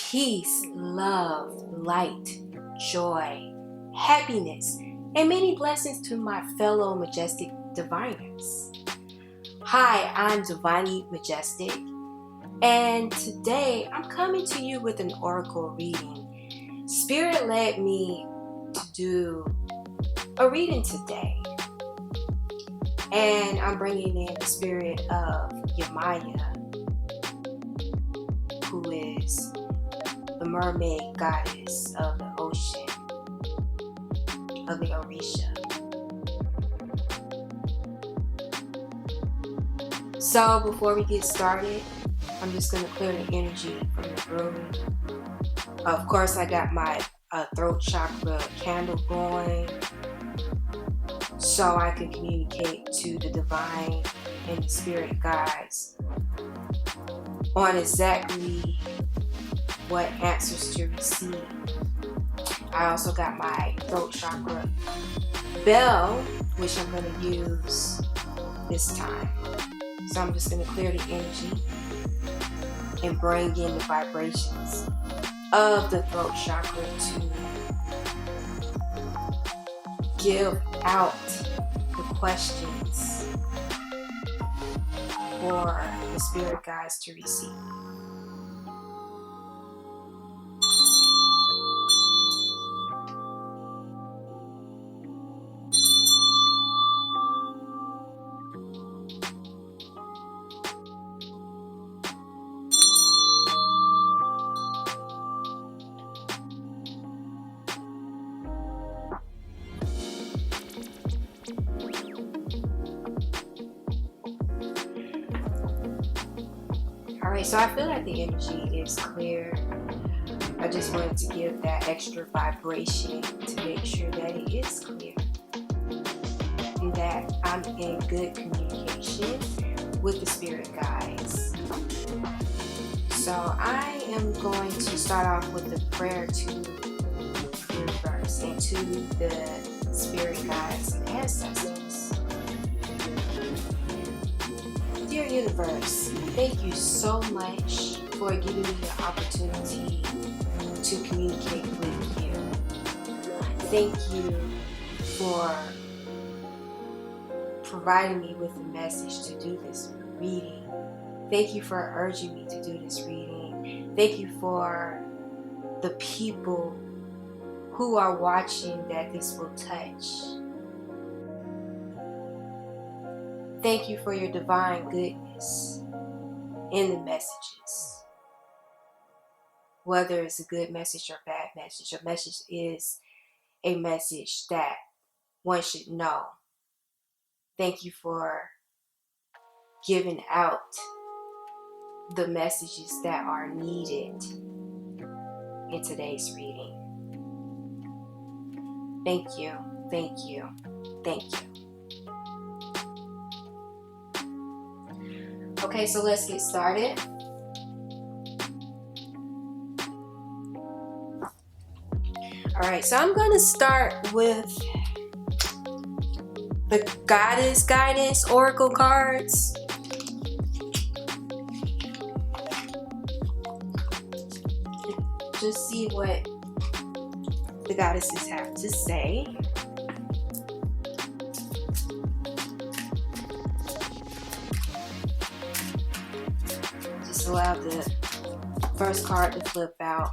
peace, love, light, joy, happiness, and many blessings to my fellow majestic diviners. Hi, I'm Divinely Majestic, and today I'm coming to you with an oracle reading. Spirit led me to do a reading today, and I'm bringing in the spirit of GEMINI, who is the mermaid goddess of the ocean, of the Orisha. So before we get started, I'm just going to clear the energy from the room. Of course, I got my throat chakra candle going so I can communicate to the divine and the spirit guides on exactly what answers to receive. I also got my throat chakra bell, which I'm going to use this time. So I'm just going to clear the energy and bring in the vibrations of the throat chakra to give out the questions for the spirit guides to receive. Alright, so I feel like the energy is clear. I just wanted to give that extra vibration to make sure that it is clear and that I'm in good communication with the spirit guides. So I am going to start off with a prayer to the universe and to the spirit guides and ancestors. Dear universe, thank you so much for giving me the opportunity to communicate with you. Thank you for providing me with a message to do this reading. Thank you for urging me to do this reading. Thank you for the people who are watching that this will touch. Thank you for your divine goodness in the messages. Whether it's a good message or a bad message, a message is a message that one should know. Thank you for giving out the messages that are needed in today's reading. Thank you, thank you, thank you. Okay, so let's get started. Alright, so I'm going to start with the Goddess Guidance Oracle cards. Just see what the goddesses have to say. Just allow the first card to flip out.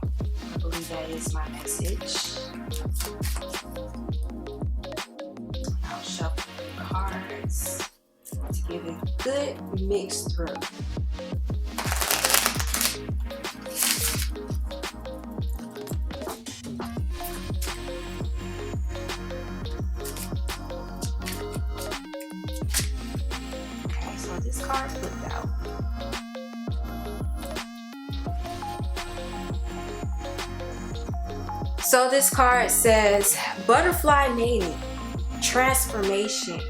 I believe that is my message. I'll shuffle the cards to give it a good mix through. Okay, so this card flipped out. So this card says, Butterfly Mating, Transformation.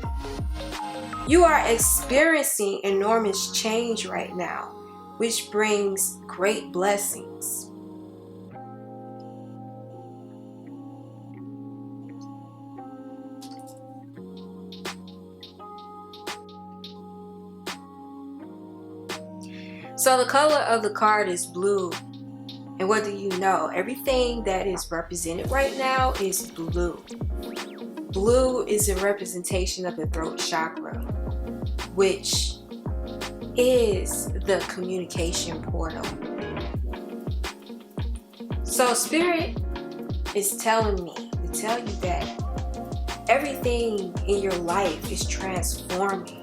You are experiencing enormous change right now, which brings great blessings. So the color of the card is blue. And what do you know? Everything that is represented right now is blue. Blue is a representation of the throat chakra, which is the communication portal. So Spirit is telling me to tell you that everything in your life is transforming.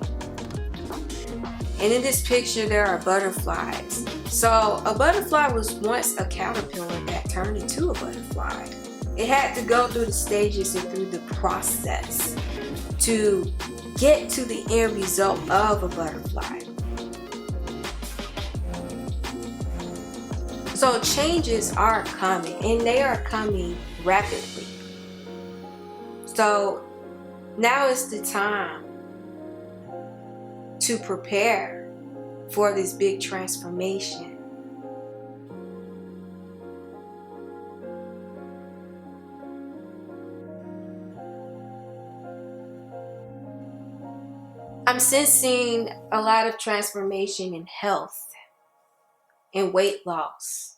And in this picture, there are butterflies. So a butterfly was once a caterpillar that turned into a butterfly. It had to go through the stages and through the process to get to the end result of a butterfly. So changes are coming, and they are coming rapidly. So now is the time to prepare for this big transformation. I'm sensing a lot of transformation in health and weight loss.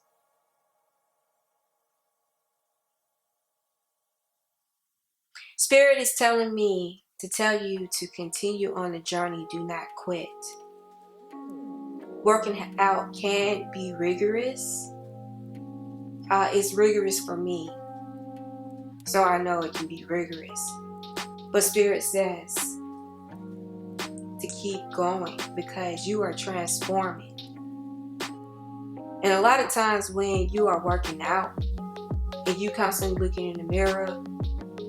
Spirit is telling me to tell you to continue on the journey, do not quit. Working out can be rigorous. It's rigorous for me, so I know it can be rigorous. But Spirit says to keep going because you are transforming. And a lot of times when you are working out and you constantly looking in the mirror,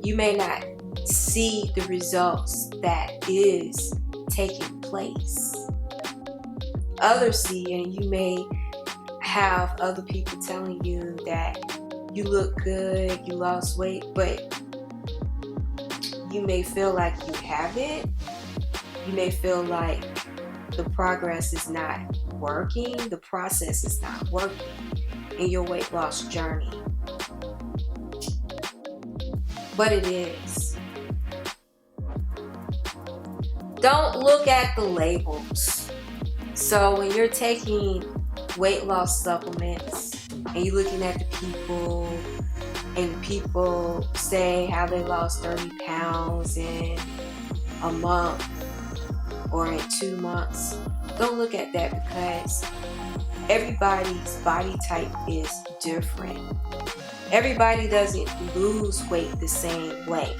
you may not see the results that is taking place. Others see, and you may have other people telling you that you look good, you lost weight, but you may feel like you haven't. You may feel like the progress is not working, the process is not working in your weight loss journey. But it is. Don't look at the labels. So when you're taking weight loss supplements and you're looking at the people, and people say how they lost 30 pounds in a month or in 2 months, don't look at that because everybody's body type is different. Everybody doesn't lose weight the same way.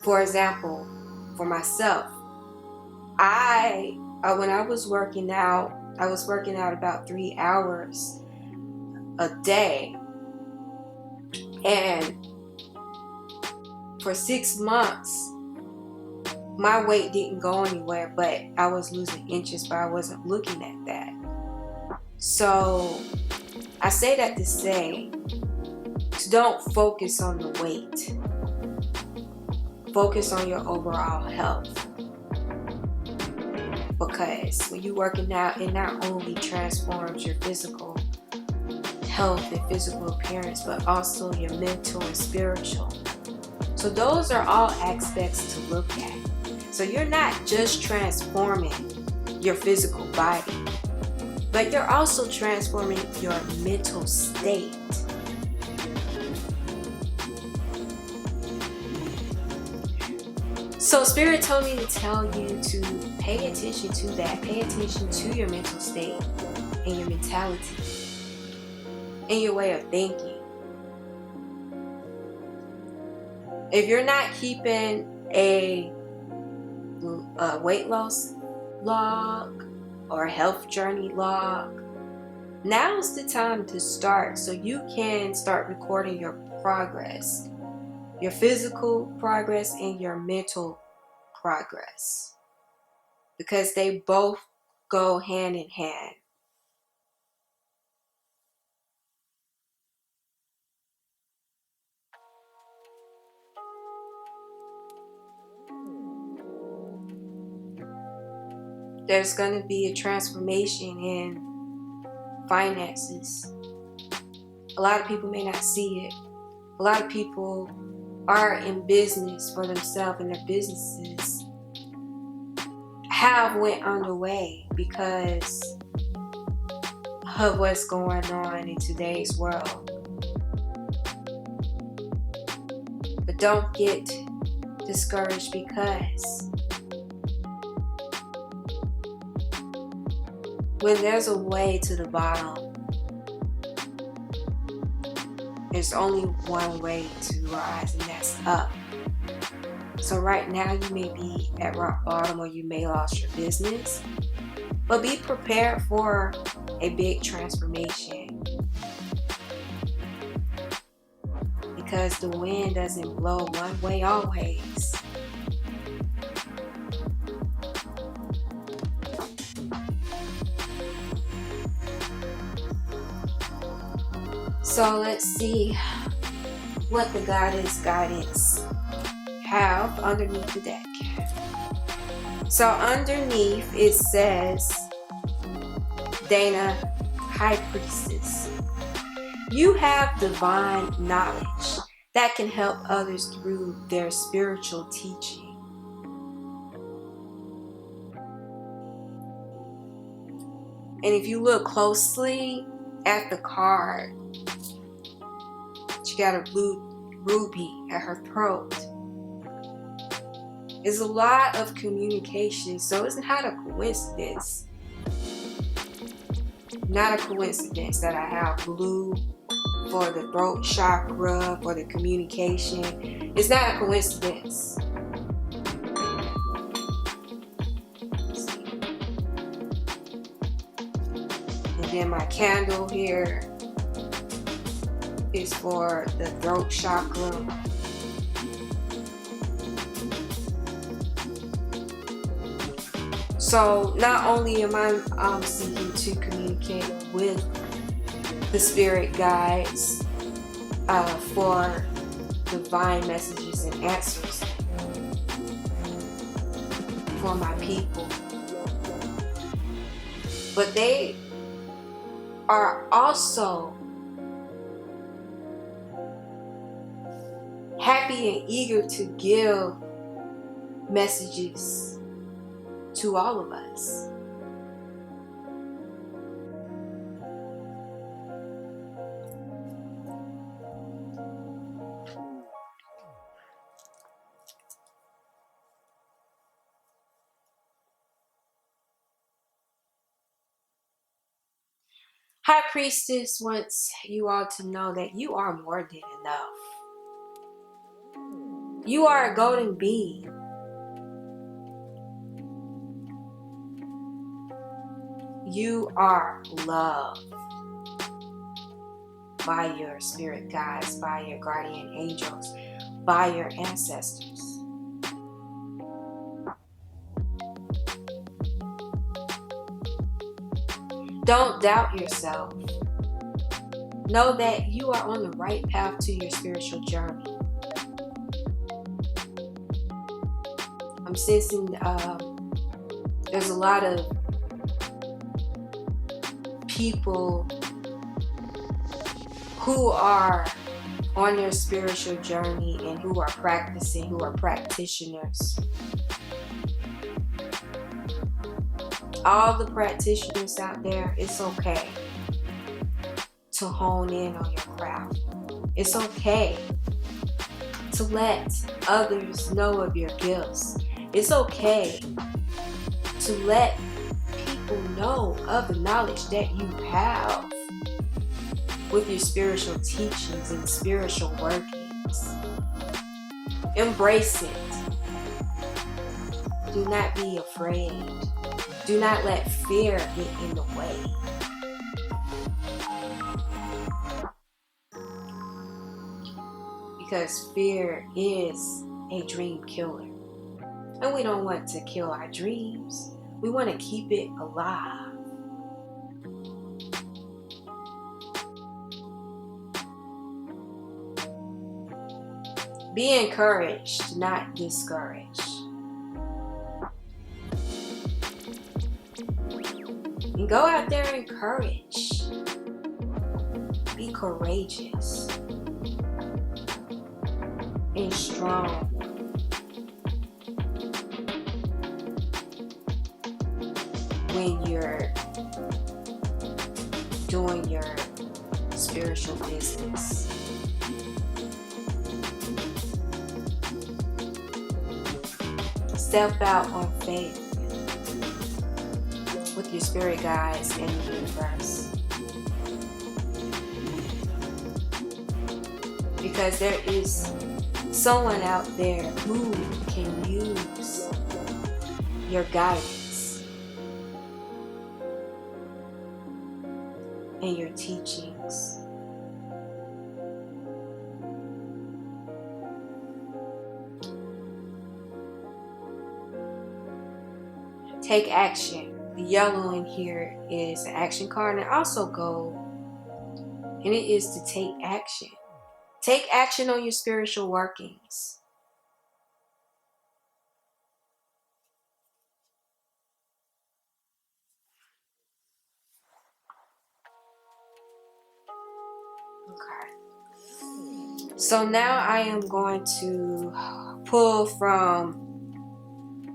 For example, for myself, when I was working out about 3 hours a day, and for 6 months my weight didn't go anywhere, but I was losing inches, but I wasn't looking at that. So I say that to say, don't focus on the weight. Focus on your overall health. Because when you're working out, it not only transforms your physical health and physical appearance, but also your mental and spiritual. So those are all aspects to look at. So you're not just transforming your physical body, but you're also transforming your mental state. So Spirit told me to tell you to pay attention to that. Pay attention to your mental state and your mentality and your way of thinking. If you're not keeping a weight loss log or a health journey log, now's the time to start, so you can start recording your progress, your physical progress and your mental progress, because they both go hand in hand. There's going to be a transformation in finances. A lot of people may not see it. A lot of people are in business for themselves, and their businesses have went underway because of what's going on in today's world. But don't get discouraged, because when there's a way to the bottom, there's only one way to rise, and that's up. So right now you may be at rock bottom, or you may lost your business, but be prepared for a big transformation, because the wind doesn't blow one way always. So let's see what the guidance have underneath the deck. So underneath it says, Dana, High Priestess, you have divine knowledge that can help others through their spiritual teaching. And if you look closely at the card, she got a blue ruby at her throat. It's a lot of communication, so it's not a coincidence. Not a coincidence that I have blue for the throat chakra, for the communication. It's not a coincidence. And then my candle here is for the throat chakra. So not only am I seeking to communicate with the spirit guides for divine messages and answers for my people, but they are also happy and eager to give messages to all of us. High Priestess wants you all to know that you are more than enough. You are a golden being. You are loved by your spirit guides, by your guardian angels, by your ancestors. Don't doubt yourself. Know that you are on the right path to your spiritual journey. I'm sensing there's a lot of people who are on their spiritual journey and who are practicing, who are practitioners. All the practitioners out there, it's okay to hone in on your craft. It's okay to let others know of your gifts. It's okay to let people know of the knowledge that you have with your spiritual teachings and spiritual workings. Embrace it. Do not be afraid. Do not let fear get in the way. Because fear is a dream killer. And we don't want to kill our dreams. We want to keep it alive. Be encouraged, not discouraged. And go out there and encourage. Be courageous and strong. When you're doing your spiritual business. Step out on faith with your spirit guides and the universe. Because there is someone out there who can use your guidance and your teachings. Take action. The yellow in here is an action card, and also gold, and it is to take action. Take action on your spiritual workings. Okay. So now I am going to pull from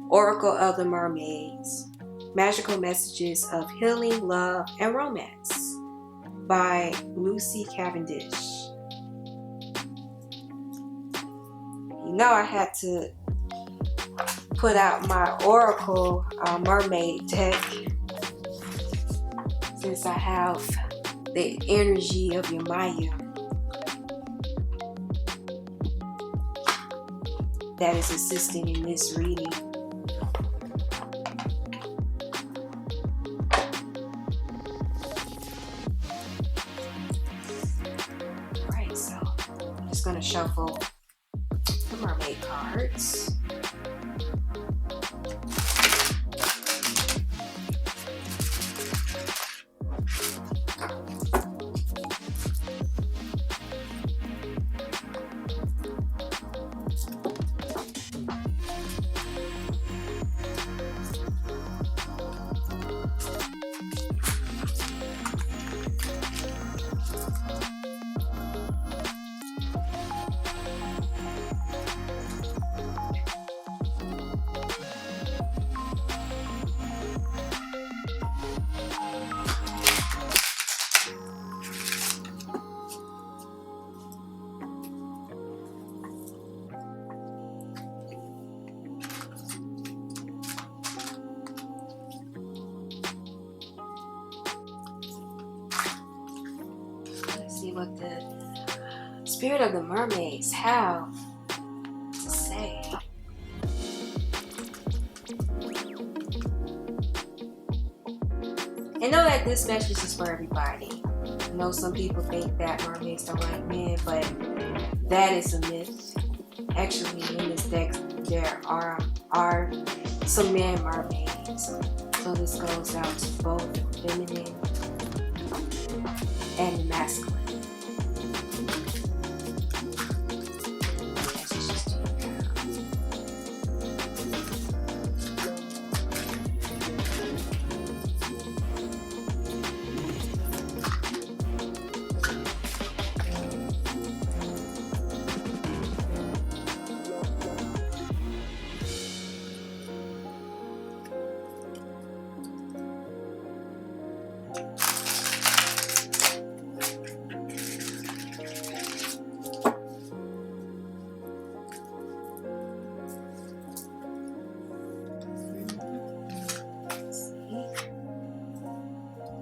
Oracle of the Mermaids, Magical Messages of Healing, Love, and Romance by Lucy Cavendish. You know I had to put out my Oracle Mermaid deck since I have the energy of your Maya that is assisting in this reading. Alright, so I'm just going to shuffle the mermaid cards. See what the spirit of the mermaids have to say. And know that this message is for everybody. I know some people think that mermaids don't like men, but that is a myth. Actually, in this deck, there are some man mermaids. So this goes out to both the feminine and the masculine.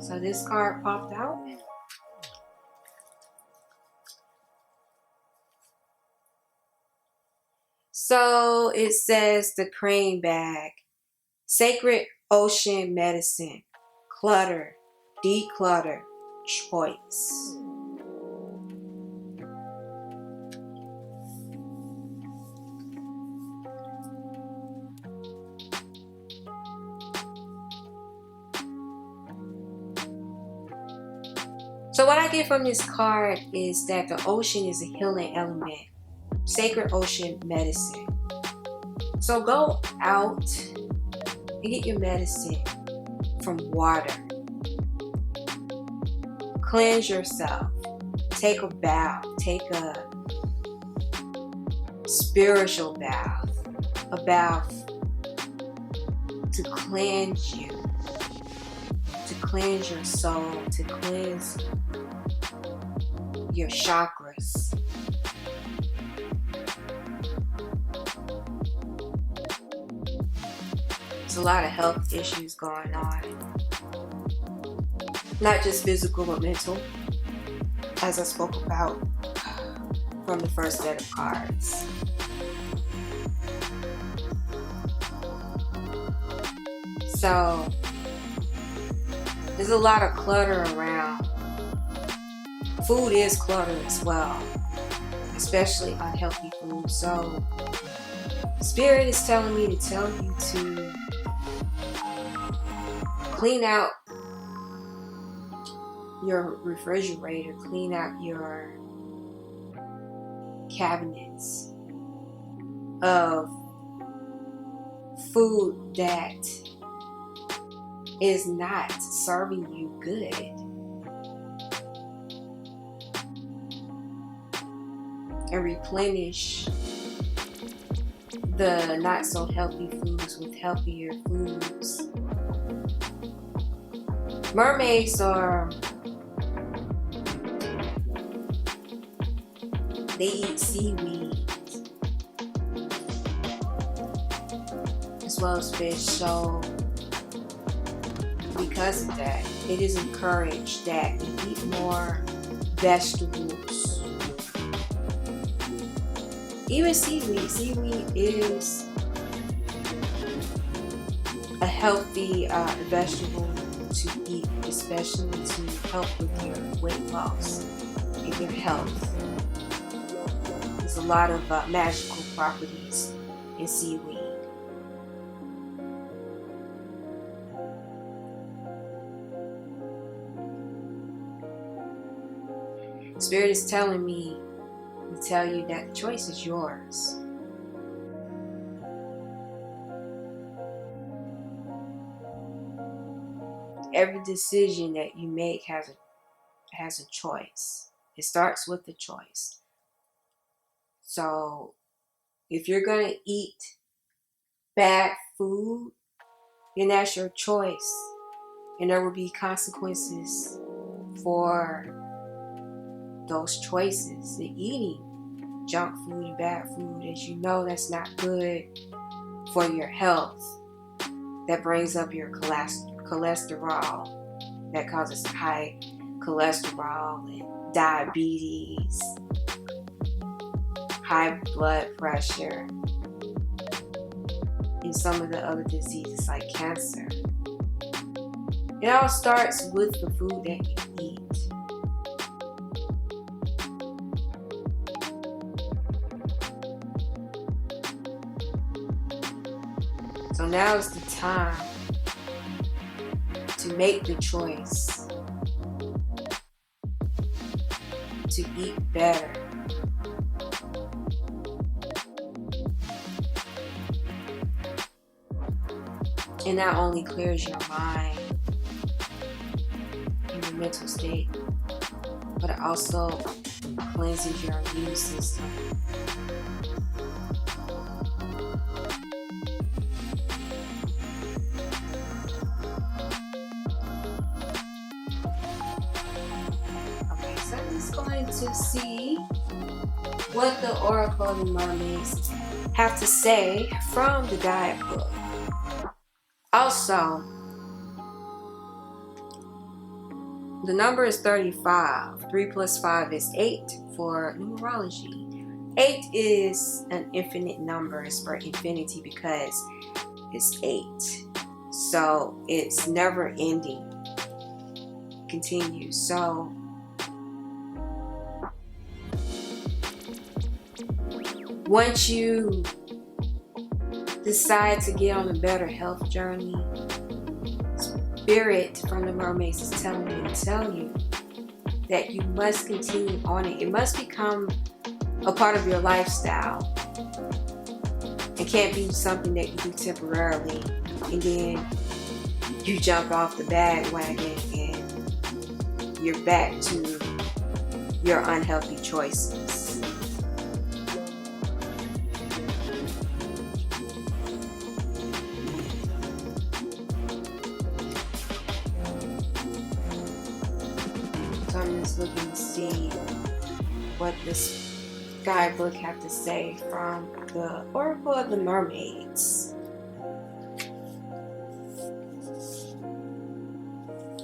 So this card popped out. So it says the crane bag, sacred ocean medicine, clutter, declutter, choice. So what I get from this card is that the ocean is a healing element, sacred ocean medicine. So go out and get your medicine from water. Cleanse yourself. Take a bath. Take a spiritual bath. A bath to cleanse you. To cleanse your soul, to cleanse your chakras. There's a lot of health issues going on. Not just physical, but mental, as I spoke about from the first set of cards. So, there's a lot of clutter around. Food is clutter as well, especially unhealthy food. So, Spirit is telling me to tell you to clean out your refrigerator, clean out your cabinets of food that is not serving you good. And replenish the not so healthy foods with healthier foods. Mermaids they eat seaweed as well as fish. So because of that, it is encouraged that you eat more vegetables. Even seaweed. Seaweed is a healthy vegetable to eat, especially to help with your weight loss and your health. There's a lot of magical properties in seaweed. Spirit is telling me to tell you that the choice is yours. Every decision that you make has a choice. It starts with the choice. So if you're going to eat bad food, then that's your choice. And there will be consequences for those choices. The eating junk food and bad food, as you know, that's not good for your health. That brings up your cholesterol. That causes high cholesterol and diabetes, high blood pressure, and some of the other diseases like cancer. It all starts with the food that you eat. So now is the time to make the choice to eat better. It not only clears your mind and your mental state, but it also cleanses your immune system. Okay, so I'm just going to see what the Oracle of the Mermaids have to say from the guidebook. Also, the number is 35. 3 plus 5 is 8 for numerology. 8 is an infinite number. It's for infinity because it's 8. So it's never ending. Continues. So once you decide to get on a better health journey, Spirit from the Mermaids is telling me to tell you that you must continue on it. It must become a part of your lifestyle. It can't be something that you do temporarily and then you jump off the bandwagon and you're back to your unhealthy choices. So I'm just looking to see what this guidebook have to say from the Oracle of the Mermaids.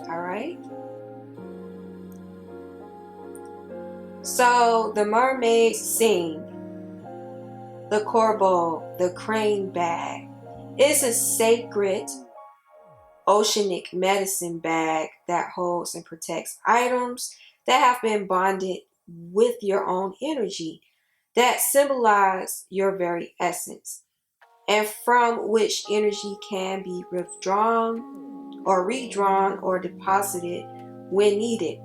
Alright. So the mermaids sing. The corbeau, the crane bag, is a sacred oceanic medicine bag that holds and protects items that have been bonded with your own energy, that symbolize your very essence, and from which energy can be withdrawn or redrawn or deposited when needed.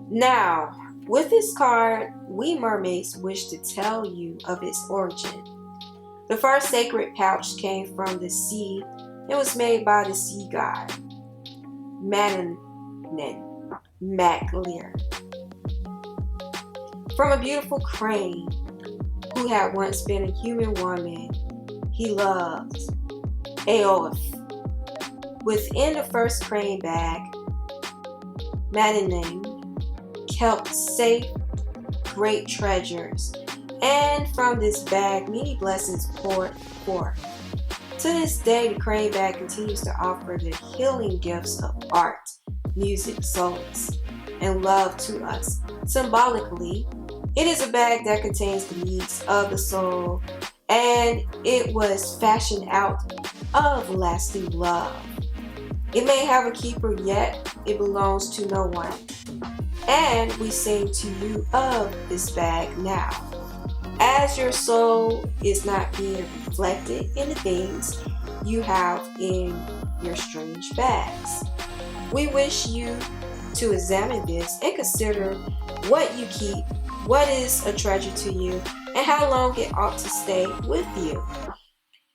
Now, with this card, we mermaids wish to tell you of its origin. The first sacred pouch came from the sea. It was made by the sea god, Manan Maclear, from a beautiful crane who had once been a human woman he loved, Aoth. Within the first crane bag, Manan kept safe great treasures, and from this bag many blessings poured forth. To this day, the crane bag continues to offer the healing gifts of art, music, solace, and love to us. Symbolically, it is a bag that contains the needs of the soul, and it was fashioned out of lasting love. It may have a keeper, yet it belongs to no one. And we sing to you of this bag now, as your soul is not being reflected in the things you have in your strange bags. We wish you to examine this and consider what you keep, what is a treasure to you, and how long it ought to stay with you.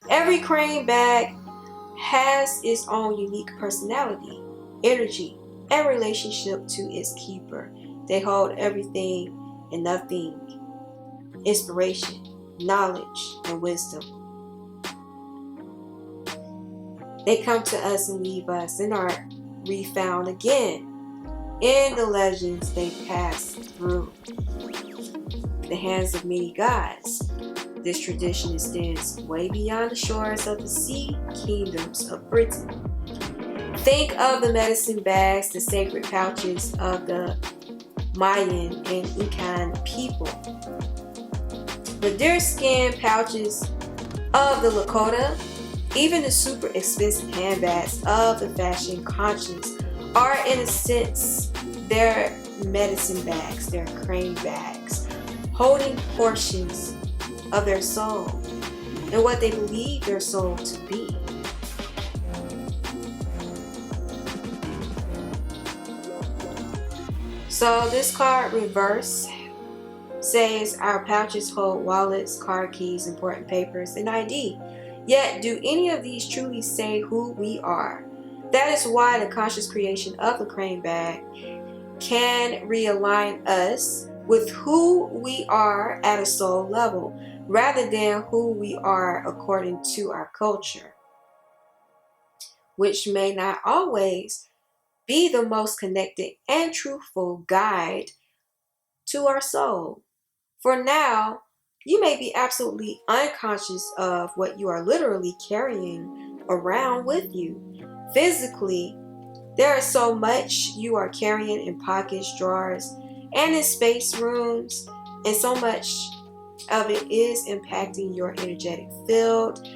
Every crane bag has its own unique personality, energy, and relationship to its keeper. They hold everything and nothing, inspiration, knowledge, and wisdom. They come to us and leave us and are refound again in the legends they pass through the hands of many gods. This tradition extends way beyond the shores of the sea kingdoms of Britain. Think of the medicine bags, the sacred pouches of the Mayan and Incan people, the deerskin pouches of the Lakota, even the super expensive handbags of the fashion conscious are in a sense their medicine bags, their crane bags, holding portions of their soul and what they believe their soul to be. So this card reverse says our pouches hold wallets, car keys, important papers, and ID. Yet do any of these truly say who we are? That is why the conscious creation of the crane bag can realign us with who we are at a soul level, rather than who we are according to our culture, which may not always be the most connected and truthful guide to our soul. For now, you may be absolutely unconscious of what you are literally carrying around with you. Physically, there is so much you are carrying in pockets, drawers, and in space rooms, and so much of it is impacting your energetic field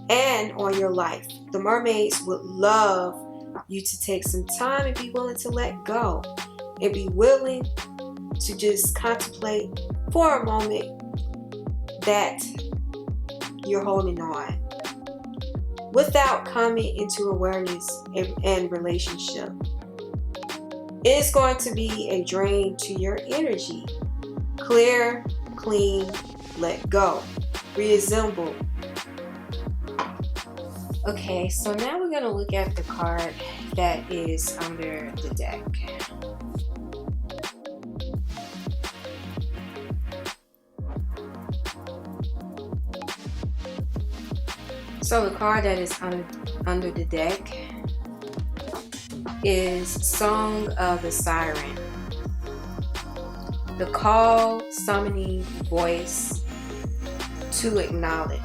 and on your life. The mermaids would love you to take some time and be willing to let go and be willing to just contemplate for a moment that you're holding on without coming into awareness and relationship. It's going to be a drain to your energy. Clear, clean, let go, reassemble. Okay, so now we're going to look at the card that is under the deck. So the card that is under the deck is Song of the Siren. The call summoning voice to acknowledge.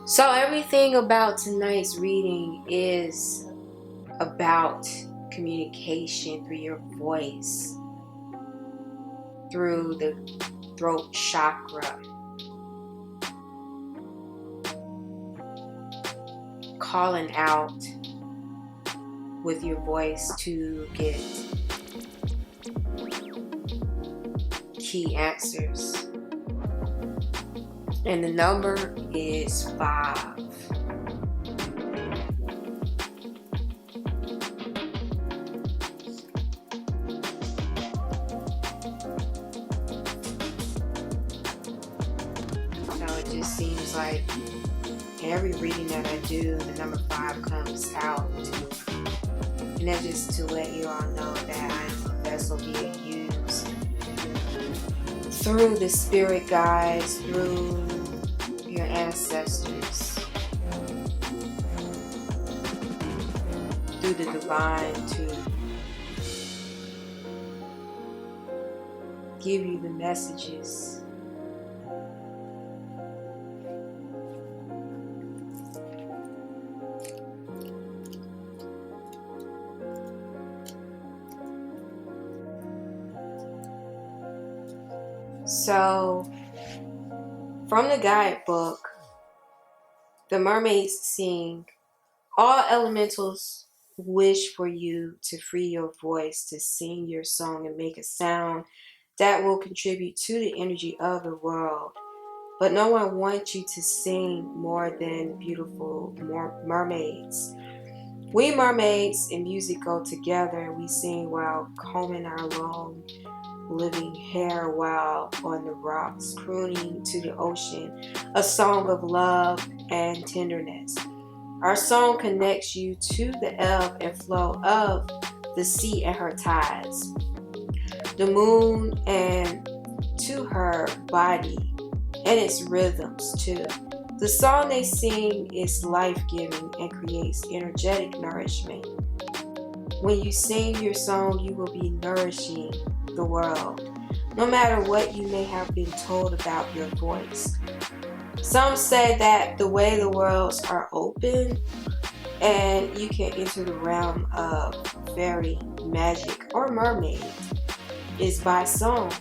So everything about tonight's reading is about communication through your voice, through the throat chakra, calling out with your voice to get key answers. And the number is 5. So it just seems like every reading that I do, the number 5 comes out. And that's just to let you all know that I am a vessel being used through the spirit guides, through your ancestors, through the divine, to give you the messages. So, from the guidebook, the mermaids sing, all elementals wish for you to free your voice to sing your song and make a sound that will contribute to the energy of the world. But no one wants you to sing more than the beautiful mermaids. We mermaids and music go together. We sing while combing our long living hair while on the rocks, crooning to the ocean, a song of love and tenderness. Our song connects you to the ebb and flow of the sea and her tides, the moon and to her body and its rhythms too. The song they sing is life-giving and creates energetic nourishment. When you sing your song, you will be nourishing the world, no matter what you may have been told about your voice. Some say that the way the worlds are open and you can enter the realm of fairy, magic, or mermaid is by song.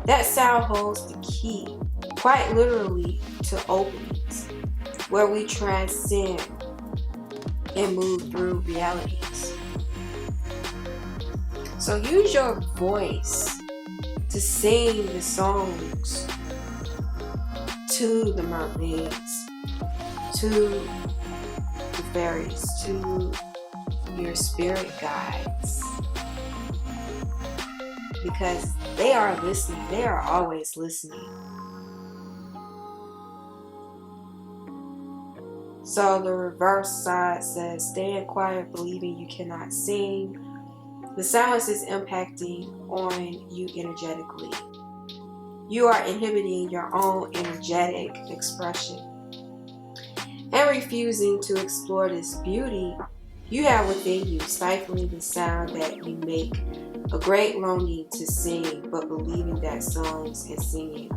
That sound holds the key, quite literally, to openings, where we transcend and move through realities. So use your voice to sing the songs to the mermaids, to the fairies, to your spirit guides. Because they are listening. They are always listening. So the reverse side says, stand quiet, believing you cannot sing. The silence is impacting on you energetically. You are inhibiting your own energetic expression and refusing to explore this beauty you have within you, stifling the sound that you make, a great longing to sing, but believing that songs and singing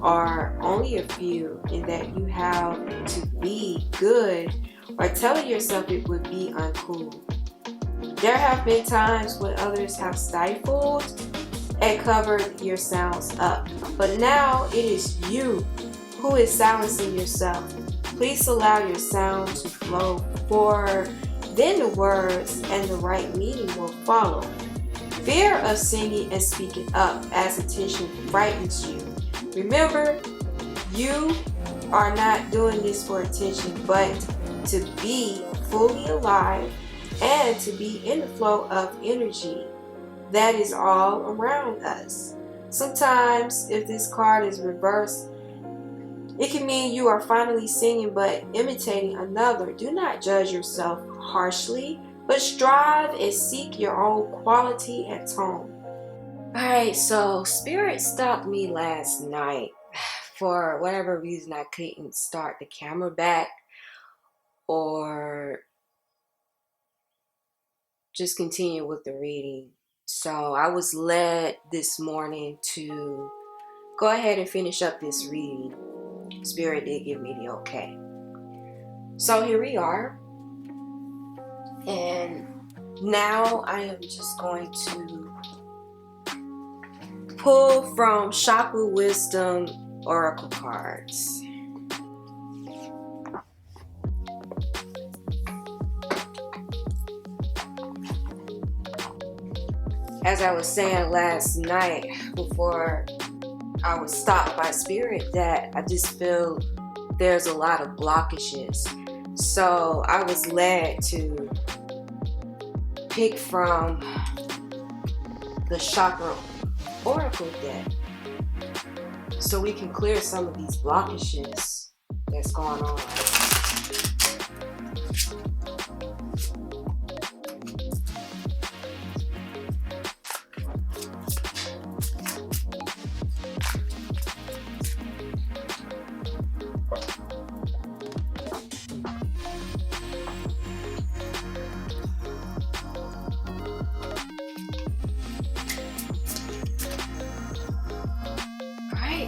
are only a few and that you have to be good, or telling yourself it would be uncool. There have been times when others have stifled and covered your sounds up, but now it is you who is silencing yourself. Please allow your sound to flow, for then the words and the right meaning will follow. Fear of singing and speaking up as attention frightens you. Remember, you are not doing this for attention, but to be fully alive and to be in the flow of energy that is all around us. Sometimes if this card is reversed, it can mean you are finally singing but imitating another. Do not judge yourself harshly, but strive and seek your own quality and tone. Alright, so Spirit stopped me last night. For whatever reason, I couldn't start the camera back or just continue with the reading. So I was led this morning to go ahead and finish up this reading. Spirit did give me the okay. So here we are. And now I am just going to pull from Chakra Wisdom Oracle cards. As I was saying last night before I was stopped by Spirit, that I just feel there's a lot of blockages. So I was led to pick from the Chakra Oracle deck so we can clear some of these blockages that's going on.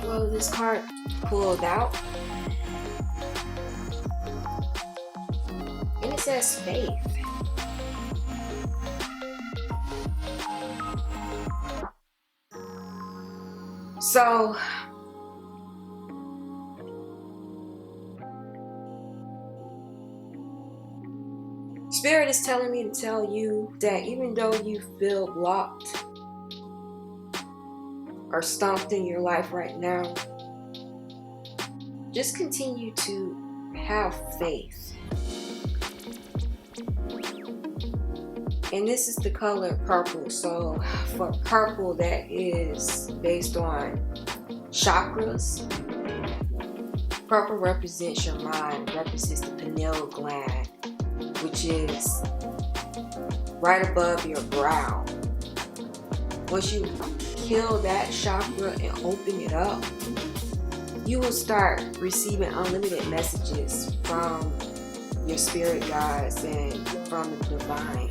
Well, this card pulled out, and it says faith. So Spirit is telling me to tell you that even though you feel blocked or stomped in your life right now, just continue to have faith. And this is the color purple. So for purple, that is based on chakras. Purple represents your mind, represents the pineal gland, which is right above your brow. Once you heal that chakra and open it up, you will start receiving unlimited messages from your spirit guides and from the divine.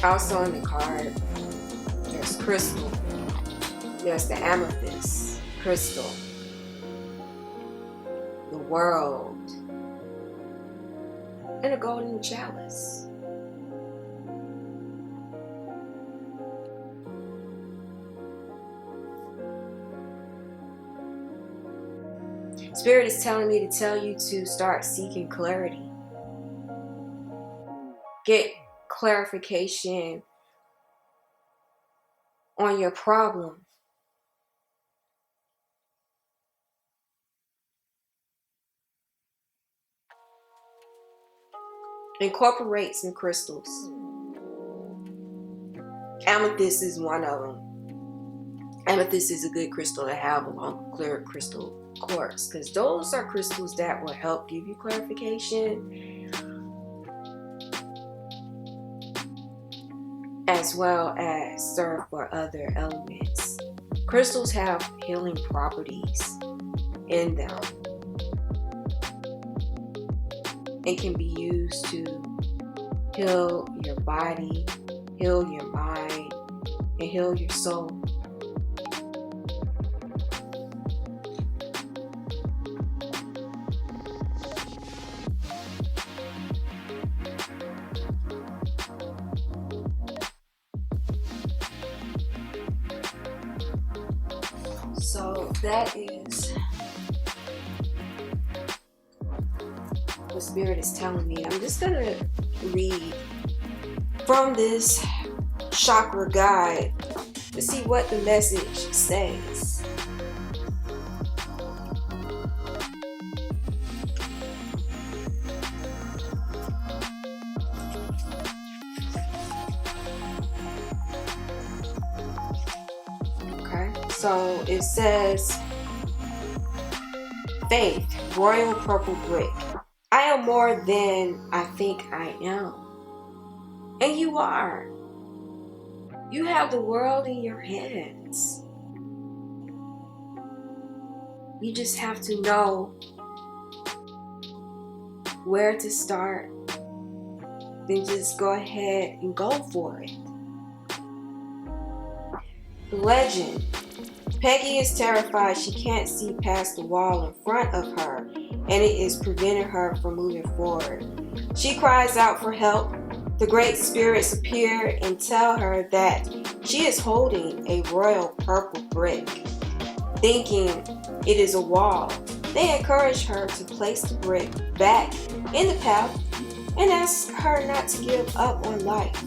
Also in the card, there's crystal. There's the amethyst crystal, the world, and a golden chalice. Spirit is telling me to tell you to start seeking clarity. Get clarification on your problem. Incorporate some crystals. Amethyst is one of them. Amethyst is a good crystal to have along with clear crystal quartz, because those are crystals that will help give you clarification, as well as serve for other elements. Crystals have healing properties in them and can be used to heal your body, heal your mind, and heal your soul. So that is what Spirit is telling me. I'm just going to read from this chakra guide to see what the message says. So it says, faith, royal purple brick. I am more than I think I am. And you are. You have the world in your hands. You just have to know where to start. Then just go ahead and go for it. The legend. Peggy is terrified she can't see past the wall in front of her, and it is preventing her from moving forward. She cries out for help. The great spirits appear and tell her that she is holding a royal purple brick, thinking it is a wall. They encourage her to place the brick back in the path and ask her not to give up on life.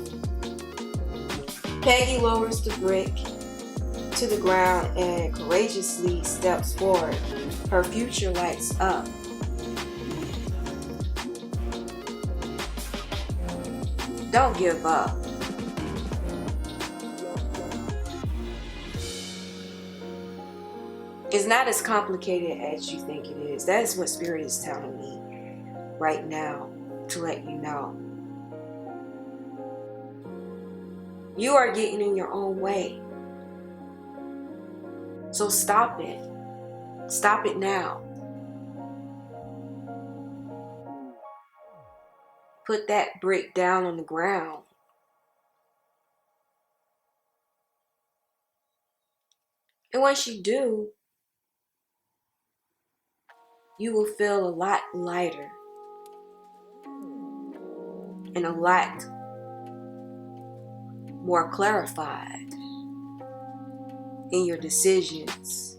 Peggy lowers the brick to the ground and courageously steps forward. Her future lights up. Don't give up. It's not as complicated as you think it is. That is what Spirit is telling me right now to let you know. You are getting in your own way. So stop it. Stop it now. Put that brick down on the ground. And once you do, you will feel a lot lighter and a lot more clarified in your decisions.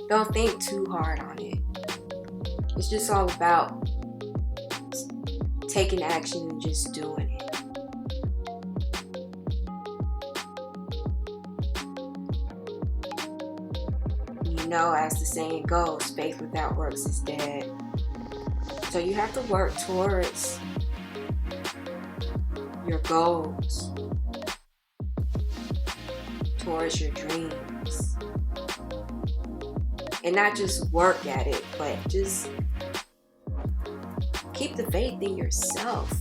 Don't think too hard on it. It's just all about taking action and just doing it. You know, as the saying goes, faith without works is dead. So you have to work towards your goals, towards your dreams. And not just work at it, but just keep the faith in yourself.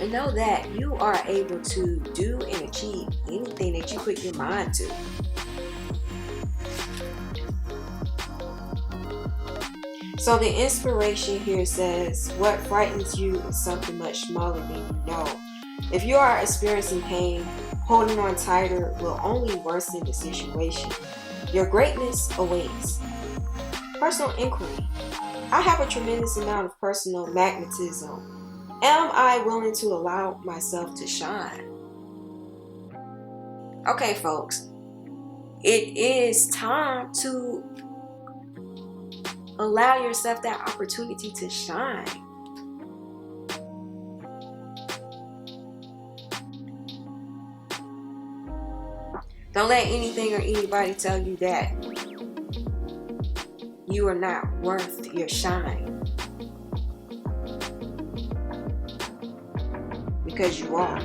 And know that you are able to do and achieve anything that you put your mind to. So the inspiration here says, what frightens you is something much smaller than you know. If you are experiencing pain, holding on tighter will only worsen the situation. Your greatness awaits. Personal inquiry. I have a tremendous amount of personal magnetism. Am I willing to allow myself to shine? Okay, folks. It is time to allow yourself that opportunity to shine. Don't let anything or anybody tell you that you are not worth your shine. Because you are.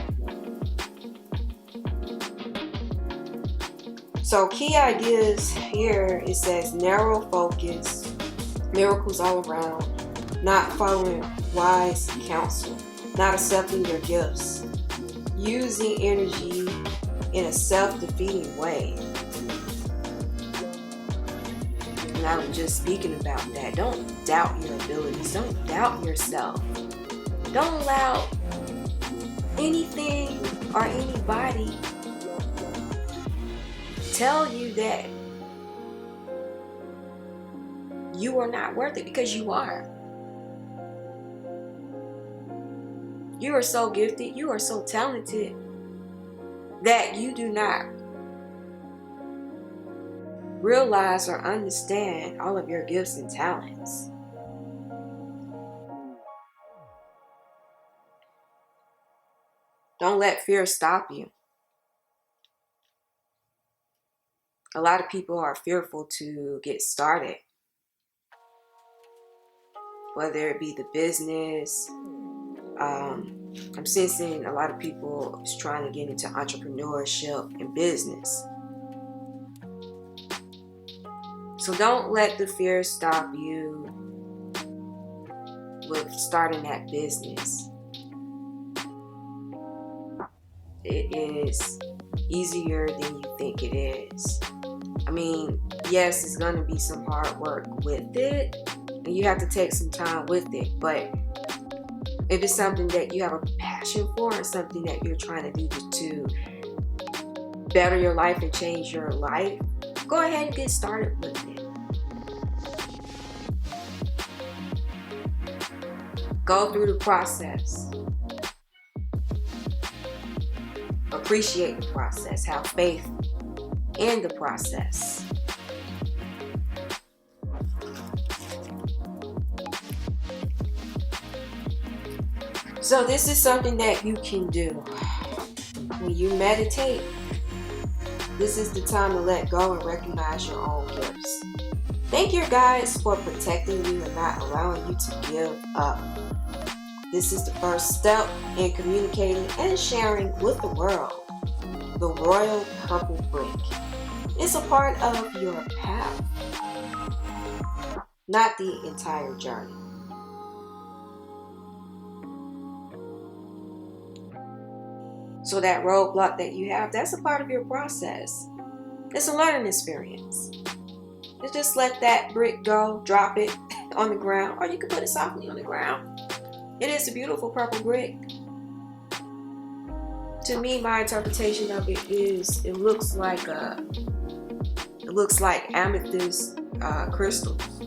So key ideas here, it says narrow focus, miracles all around, not following wise counsel, not accepting your gifts, using energy in a self-defeating way. And I was just speaking about that. Don't doubt your abilities. Don't doubt yourself. Don't allow anything or anybody tell you that you are not worth it, because you are. You are so gifted, you are so talented that you do not realize or understand all of your gifts and talents. Don't let fear stop you. A lot of people are fearful to get started, whether it be the business, I'm sensing a lot of people is trying to get into entrepreneurship and business. So don't let the fear stop you with starting that business. It is easier than you think it is. I mean, yes, it's going to be some hard work with it, and you have to take some time with it, but if it's something that you have a passion for and something that you're trying to do to better your life and change your life, go ahead and get started with it. Go through the process. Appreciate the process. Have faith in the process. So this is something that you can do. When you meditate, this is the time to let go and recognize your own gifts. Thank your guides for protecting you and not allowing you to give up. This is the first step in communicating and sharing with the world. The royal purple brick is a part of your path, not the entire journey. So that roadblock that you have, that's a part of your process. It's a learning experience. You just let that brick go, drop it on the ground, or you can put it softly on the ground. It is a beautiful purple brick. To me, my interpretation of it is it looks like amethyst crystals.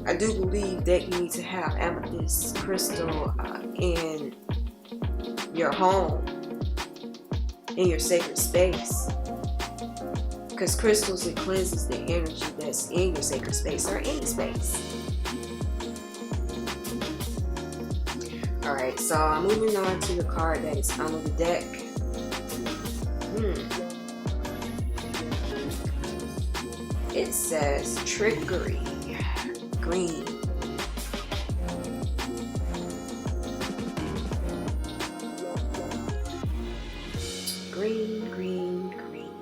I do believe that you need to have amethyst crystal in your home, in your sacred space, because crystals, it cleanses the energy that's in your sacred space or any space. Alright, so I'm moving on to the card that is under the deck. It says trickery, green. Green, green, green.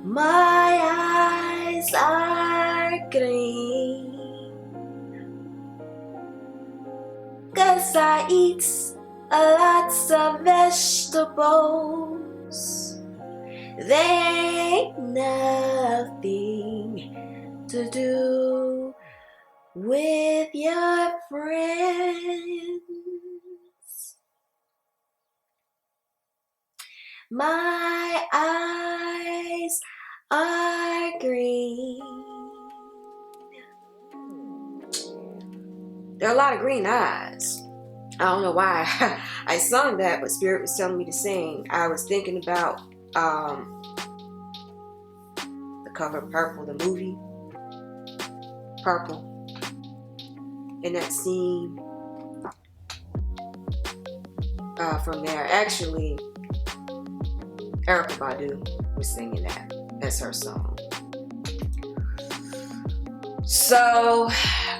My eyes are green, 'cause I eat lots of vegetables. They ain't nothing to do with your friends. My eyes are green. There are a lot of green eyes. I don't know why I sung that, but Spirit was telling me to sing. I was thinking about The Color Purple, the movie Purple, in that scene from there. Actually, Erykah Badu was singing that as her song. So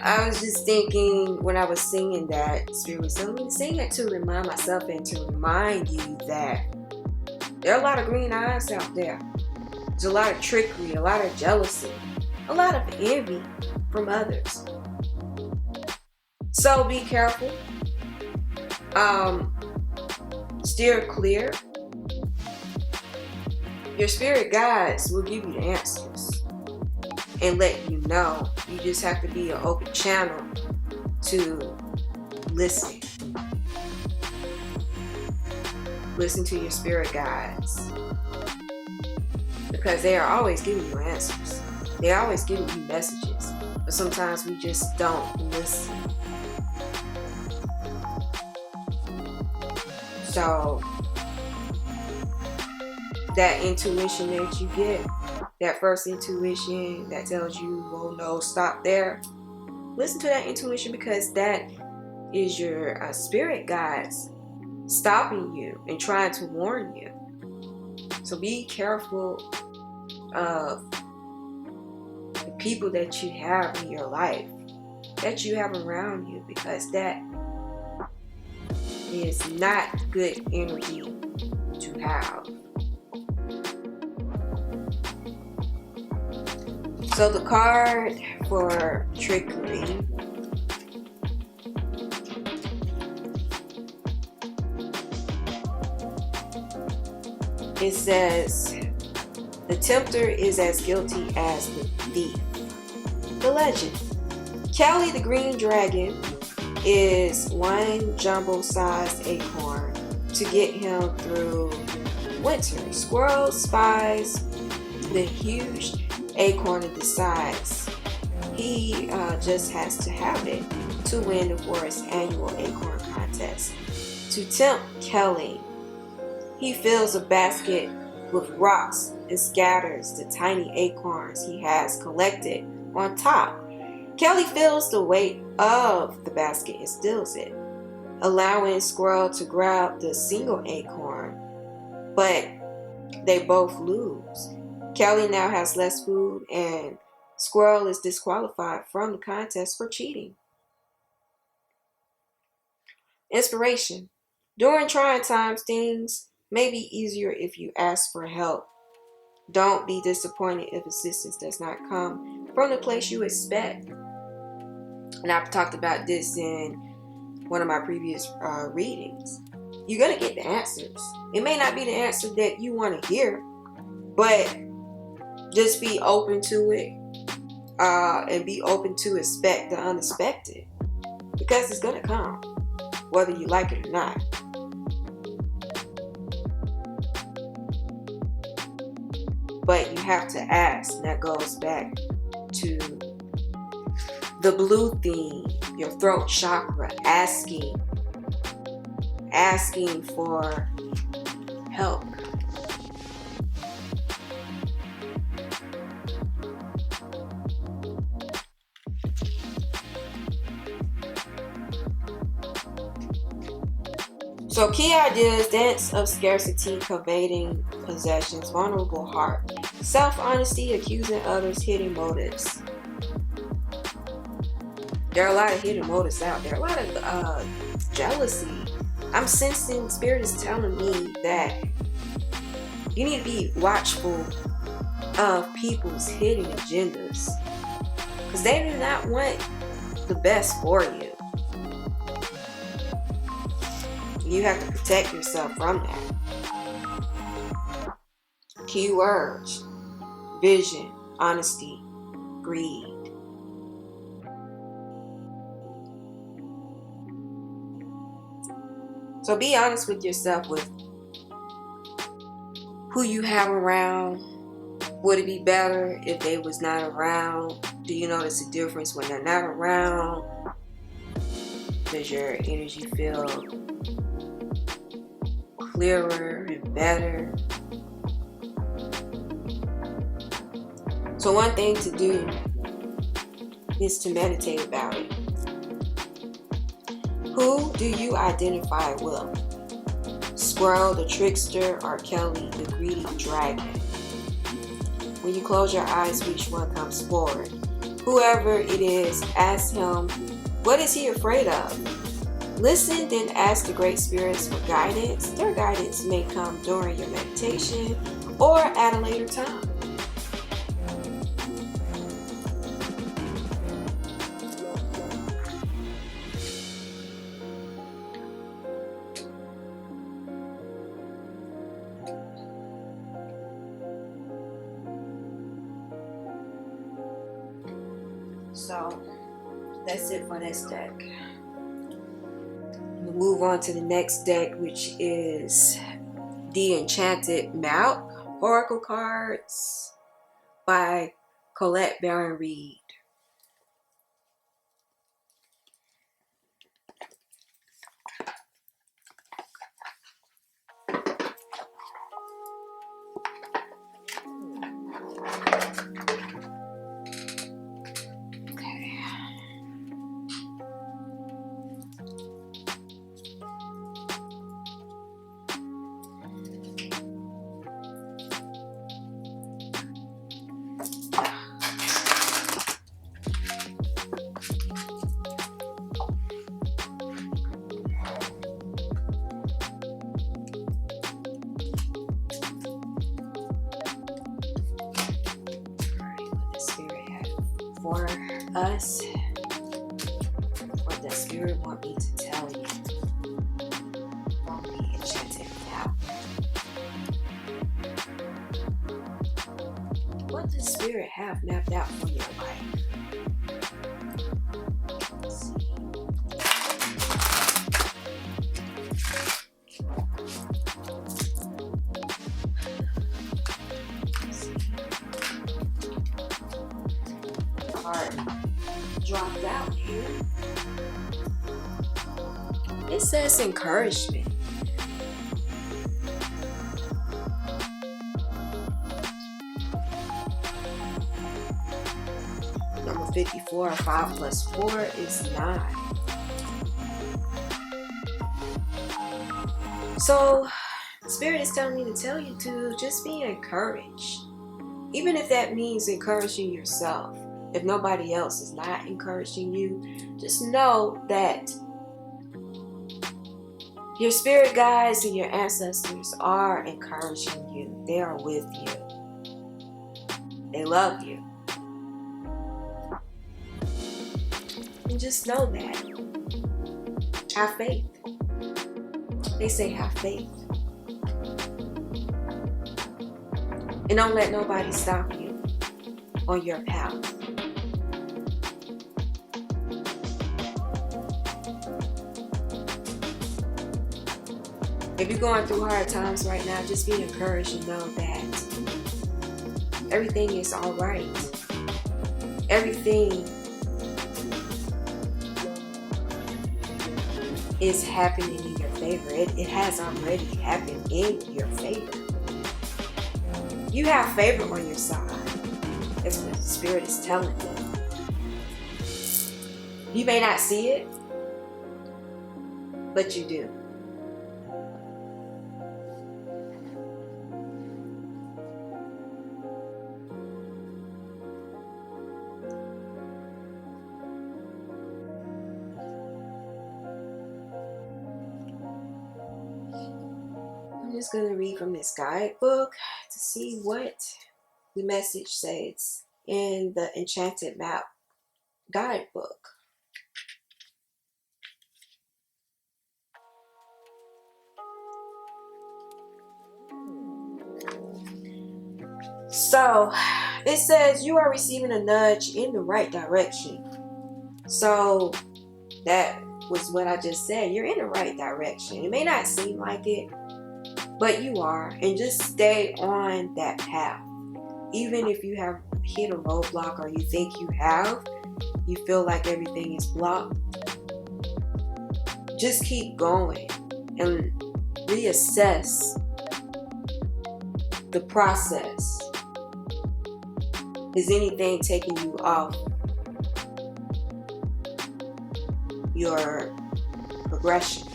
I was just thinking when I was singing that, Spirit was telling me to sing that to remind myself and to remind you that there are a lot of green eyes out there. There's a lot of trickery, a lot of jealousy, a lot of envy from others. So be careful. Steer clear. Your spirit guides will give you the answers and let you know. You just have to be an open channel to listen. Listen to your spirit guides, because they are always giving you answers. They're always giving you messages, but sometimes we just don't listen. So that intuition that you get, that first intuition that tells you, oh no, stop there. Listen to that intuition, because that is your spirit guides stopping you and trying to warn you. So be careful of the people that you have in your life, that you have around you, because that is not good energy to have. So the card for trickery, it says, the tempter is as guilty as the thief. The legend. Kelly the green dragon is one jumbo-sized acorn to get him through winter. Squirrel spies the huge acorn and decides he just has to have it to win the forest's annual acorn contest. To tempt Kelly, he fills a basket with rocks and scatters the tiny acorns he has collected on top. Kelly feels the weight of the basket and steals it, allowing Squirrel to grab the single acorn, but they both lose. Kelly now has less food and Squirrel is disqualified from the contest for cheating. Inspiration. During trying times, things may be easier if you ask for help. Don't be disappointed if assistance does not come from the place you expect. And I've talked about this in one of my previous readings. You're going to get the answers. It may not be the answer that you want to hear, but just be open to it and be open to expect the unexpected, because it's going to come, whether you like it or not. But you have to ask, and that goes back to the blue theme, your throat chakra, asking for help. So key ideas: dance of scarcity, coveting possessions, vulnerable heart, self-honesty, accusing others, hidden motives. There are a lot of hidden motives out there. A lot of jealousy. I'm sensing, Spirit is telling me that you need to be watchful of people's hidden agendas, because they do not want the best for you. You have to protect yourself from that. Keywords: vision, honesty, greed. So be honest with yourself with who you have around. Would it be better if they was not around? Do you notice a difference when they're not around? Does your energy feel clearer and better? So one thing to do is to meditate about it. Who do you identify with? Squirrel the trickster or Kelly the greedy dragon? When you close your eyes, which one comes forward? Whoever it is, ask him, what is he afraid of? Listen, then ask the great spirits for guidance. Their guidance may come during your meditation or at a later time. So that's it for this deck. We'll move on to the next deck, which is The Enchanted Map Oracle Cards by Colette Baron Reed. for us, what the Spirit want me to tell you on the enchanted map. What does Spirit have mapped out for your life? Let's see. Card dropped out here. It says encouragement. Number 54, 5 plus 4 is 9. So, Spirit is telling me to tell you to just be encouraged. Even if that means encouraging yourself. If nobody else is not encouraging you, just know that your spirit guides and your ancestors are encouraging you. They are with you. They love you. And just know that. Have faith. They say have faith. And don't let nobody stop you on your path. If you're going through hard times right now, just be encouraged and know that everything is all right. Everything is happening in your favor. It has already happened in your favor. You have favor on your side. That's what the Spirit is telling you. You may not see it, but you do. I'm just going to read from this guidebook to see what the message says in the Enchanted Map guidebook. So it says you are receiving a nudge in the right direction. So that was what I just said. You're in the right direction. It may not seem like it, but you are. And just stay on that path. Even if you have hit a roadblock or you think you have, you feel like everything is blocked, just keep going and reassess the process. Is anything taking you off your progression?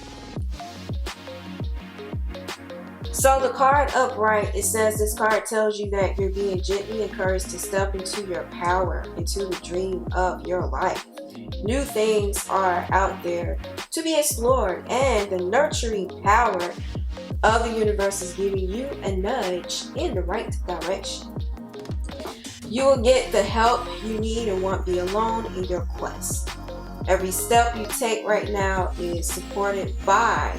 So the card upright, it says this card tells you that you're being gently encouraged to step into your power, into the dream of your life. New things are out there to be explored, and the nurturing power of the universe is giving you a nudge in the right direction. You will get the help you need and won't be alone in your quest. Every step you take right now is supported by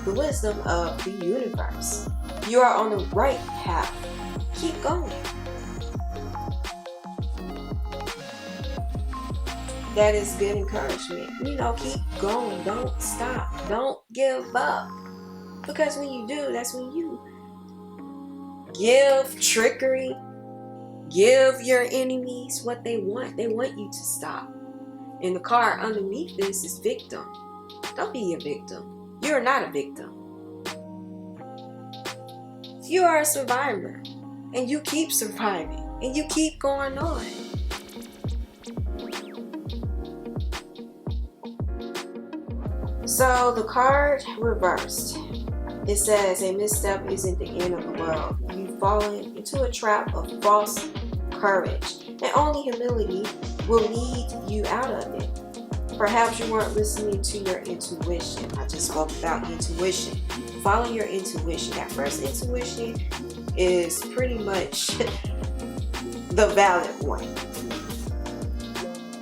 the wisdom of the universe. You are on the right path. Keep going. That is good encouragement. Keep going. Don't stop. Don't give up. Because when you do, that's when you give trickery, give your enemies what they want. They want you to stop. And the card underneath this is victim. Don't be a victim. You're not a victim. You are a survivor. And you keep surviving. And you keep going on. So the card reversed. It says a misstep isn't the end of the world. You've fallen into a trap of false courage. And only humility will lead you out of it. Perhaps you weren't listening to your intuition. I just spoke about intuition. Follow your intuition. That first intuition is pretty much the valid one.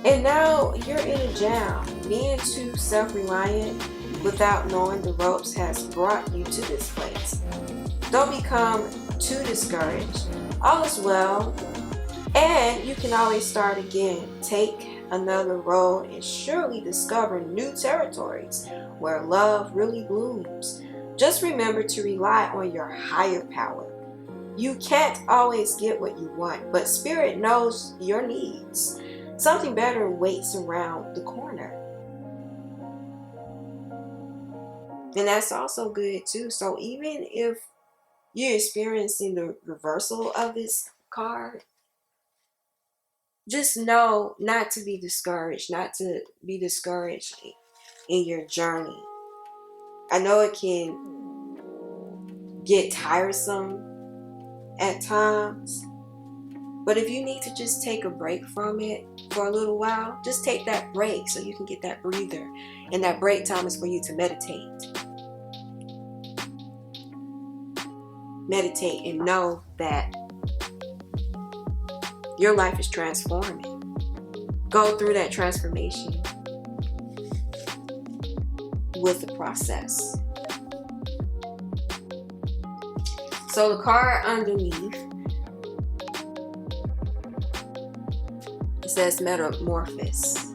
And now you're in a jam. Being too self-reliant without knowing the ropes has brought you to this place. Don't become too discouraged. All is well, and you can always start again. Take another road and surely discover new territories where love really blooms. Just remember to rely on your higher power. You can't always get what you want, but Spirit knows your needs. Something better waits around the corner. And that's also good too. So even if you're experiencing the reversal of this card, just know not to be discouraged, not to be discouraged in your journey. I know it can get tiresome at times, but if you need to just take a break from it for a little while, just take that break so you can get that breather. And that break time is for you to meditate. Meditate and know that your life is transforming. Go through that transformation with the process. So the card underneath, it says metamorphosis.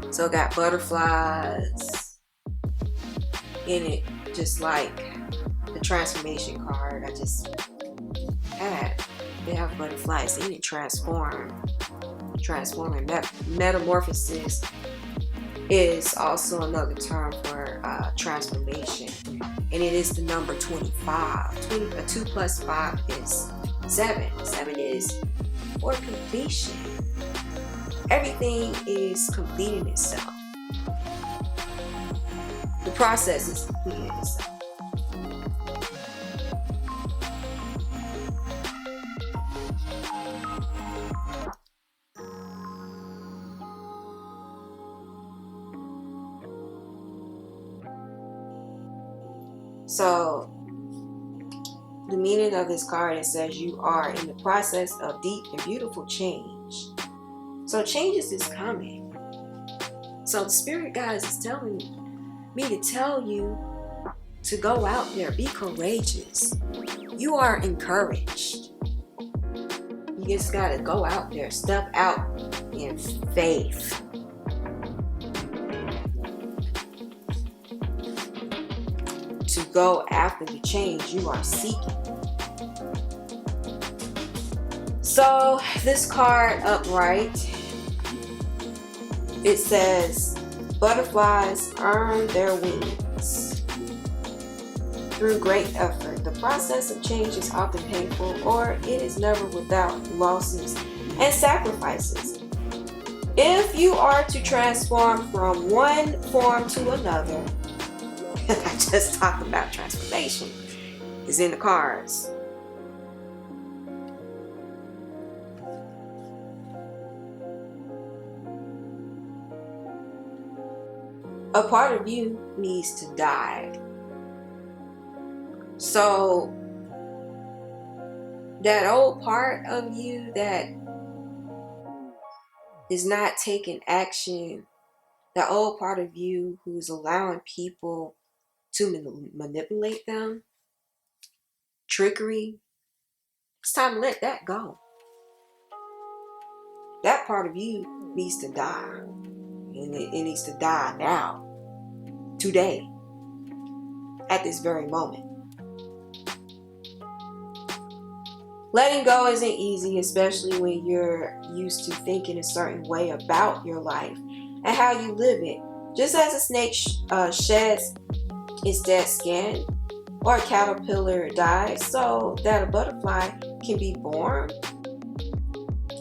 So it got butterflies in it, just like the transformation card I just had. They have butterflies in it, transforming. Metamorphosis is also another term for transformation, and it is the number 25. 2 plus 5 is 7. 7 is for completion. Everything is completing itself. The process is completing itself. So the meaning of this card, it says you are in the process of deep and beautiful change. So changes is coming. So the spirit guides is telling me to tell you to go out there, be courageous. You are encouraged. You just gotta go out there, step out in faith. To go after the change you are seeking. So this card upright, it says butterflies earn their wings through great effort. The process of change is often painful, or it is never without losses and sacrifices. If you are to transform from one form to another, I just talked about transformation, is in the cards. A part of you needs to die. So that old part of you that is not taking action, that old part of you who's allowing people to manipulate them, trickery, it's time to let that go. That part of you needs to die. And it needs to die now, today, at this very moment. Letting go isn't easy, especially when you're used to thinking a certain way about your life and how you live it. Just as a snake sheds its dead skin, or a caterpillar dies, so that a butterfly can be born.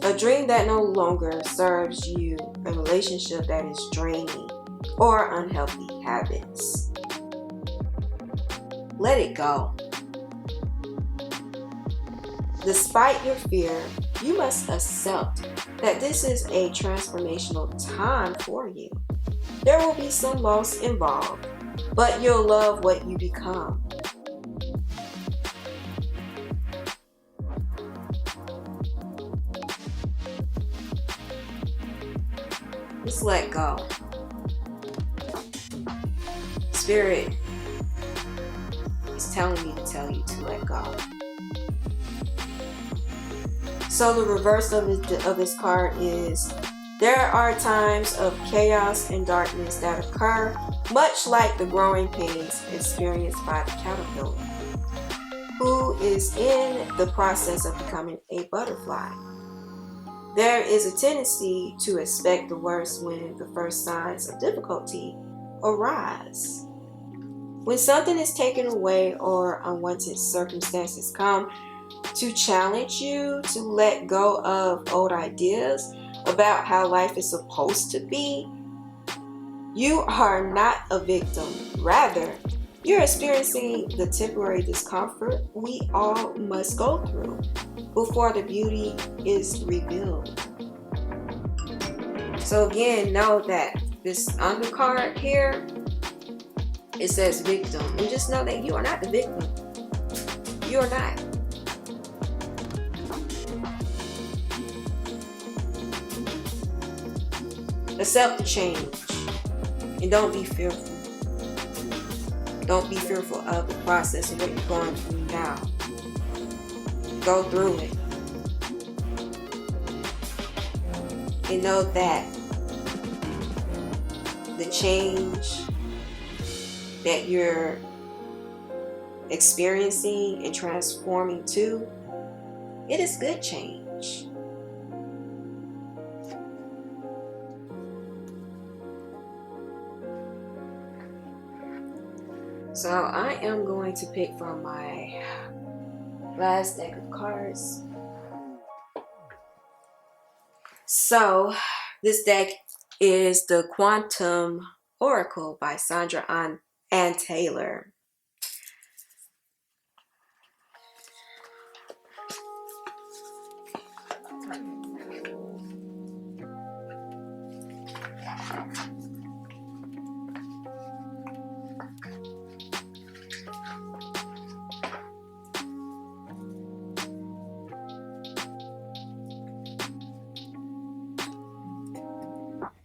A dream that no longer serves you, a relationship that is draining, or unhealthy habits. Let it go. Despite your fear, you must accept that this is a transformational time for you. There will be some loss involved, but you'll love what you become. Just let go. Spirit is telling me to tell you to let go. So the reverse of this card is, there are times of chaos and darkness that occur, much like the growing pains experienced by the caterpillar, who is in the process of becoming a butterfly. There is a tendency to expect the worst when the first signs of difficulty arise. When something is taken away or unwanted circumstances come to challenge you to let go of old ideas about how life is supposed to be, you are not a victim. Rather, you're experiencing the temporary discomfort we all must go through before the beauty is revealed. So again, know that this undercard here, it says victim. And just know that you are not the victim. You are not. Accept the change. And don't be fearful. Don't be fearful of the process of what you're going through now. Go through it. And know that the change that you're experiencing and transforming to, it is good change. So I am going to pick from my last deck of cards. So this deck is the Quantum Oracle by Sandra Ann Taylor.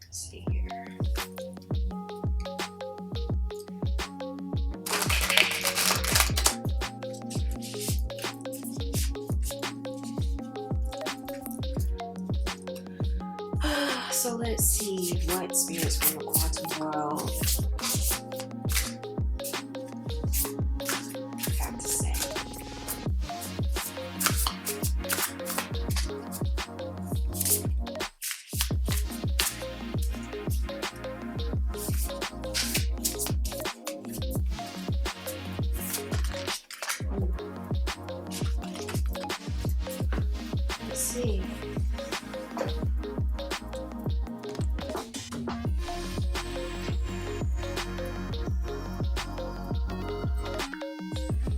Let's see here. So let's see what spirits from the quantum world have to say. Let's see.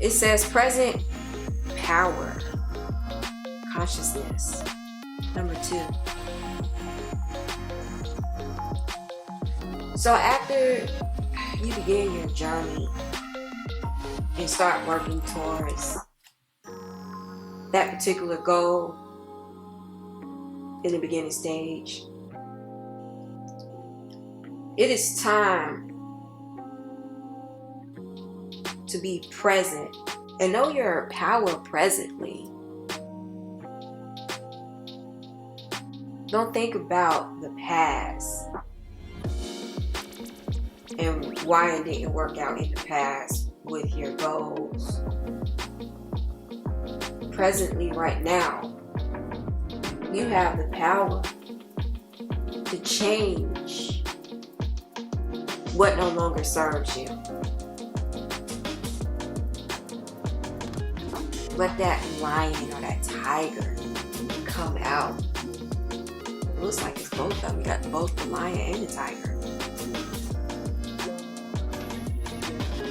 It says present power, consciousness, number 2. So after you begin your journey and start working towards that particular goal in the beginning stage, it is time to be present and know your power presently. Don't think about the past and why it didn't work out in the past with your goals. Presently, right now, you have the power to change what no longer serves you. Let that lion or that tiger come out. It looks like it's both of them. You got both the lion and the tiger.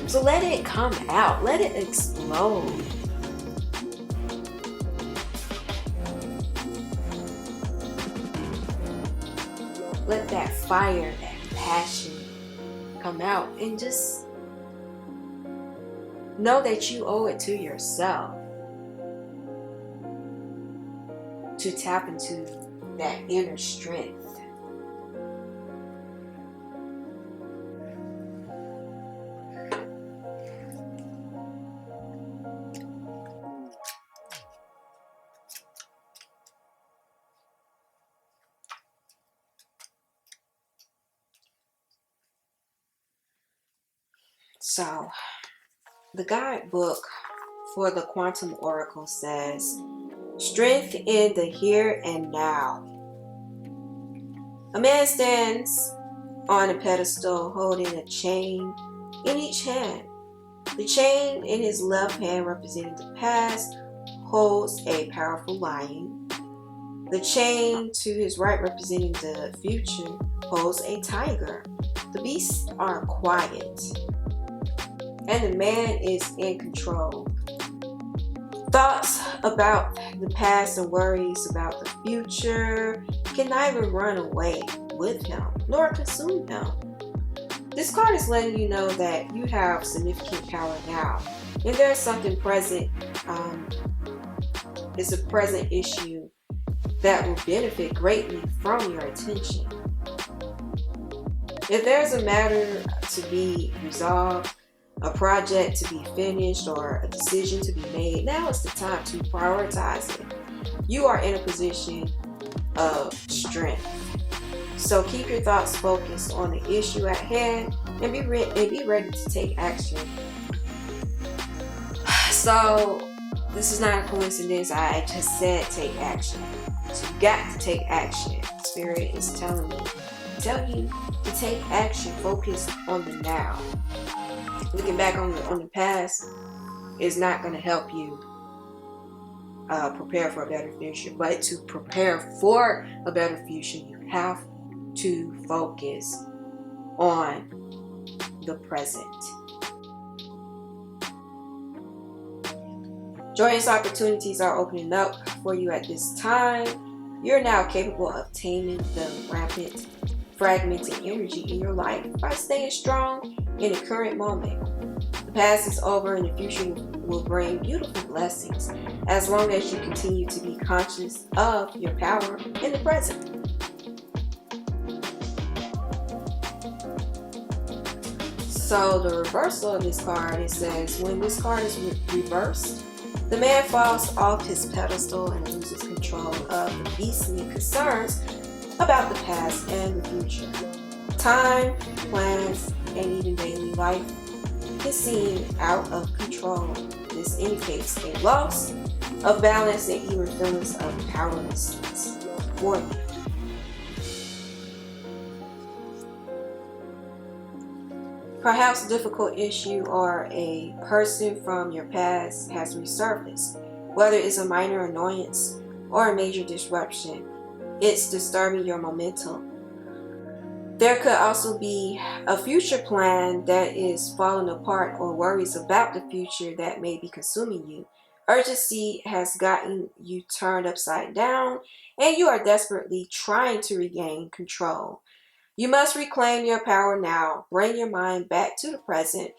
So let it come out. Let it explode. Let that fire, that passion come out, and just know that you owe it to yourself to tap into that inner strength So, the guidebook for the Quantum Oracle says, strength in the here and now. A man stands on a pedestal holding a chain in each hand. The chain in his left hand, representing the past, holds a powerful lion. The chain to his right, representing the future, holds a tiger. The beasts are quiet, and the man is in control. Thoughts about the past and worries about the future can neither run away with him nor consume him. This card is letting you know that you have significant power now, and there's something present. It's a present issue that will benefit greatly from your attention. If there's a matter to be resolved, a project to be finished, or a decision to be made, now is the time to prioritize it. You are in a position of strength. So keep your thoughts focused on the issue at hand and be ready to take action. So this is not a coincidence. I just said take action. So you got to take action. Spirit is telling you to take action. Focus on the now. Looking back on the past is not going to help you prepare for a better future. But to prepare for a better future, you have to focus on the present. Joyous opportunities are opening up for you at this time. You're now capable of taming the rampant, fragmented energy in your life by staying strong in the current moment. The past is over and the future will bring beautiful blessings as long as you continue to be conscious of your power in the present. So the reversal of this card, it says, when this card is reversed, the man falls off his pedestal and loses control of the beastly concerns about the past and the future. Time, plans, and even daily life can seem out of control. This indicates a loss of balance and even feelings of powerlessness for you. Perhaps a difficult issue or a person from your past has resurfaced. Whether it's a minor annoyance or a major disruption, it's disturbing your momentum. There could also be a future plan that is falling apart or worries about the future that may be consuming you. Urgency has gotten you turned upside down, and you are desperately trying to regain control. You must reclaim your power now. Bring your mind back to the present,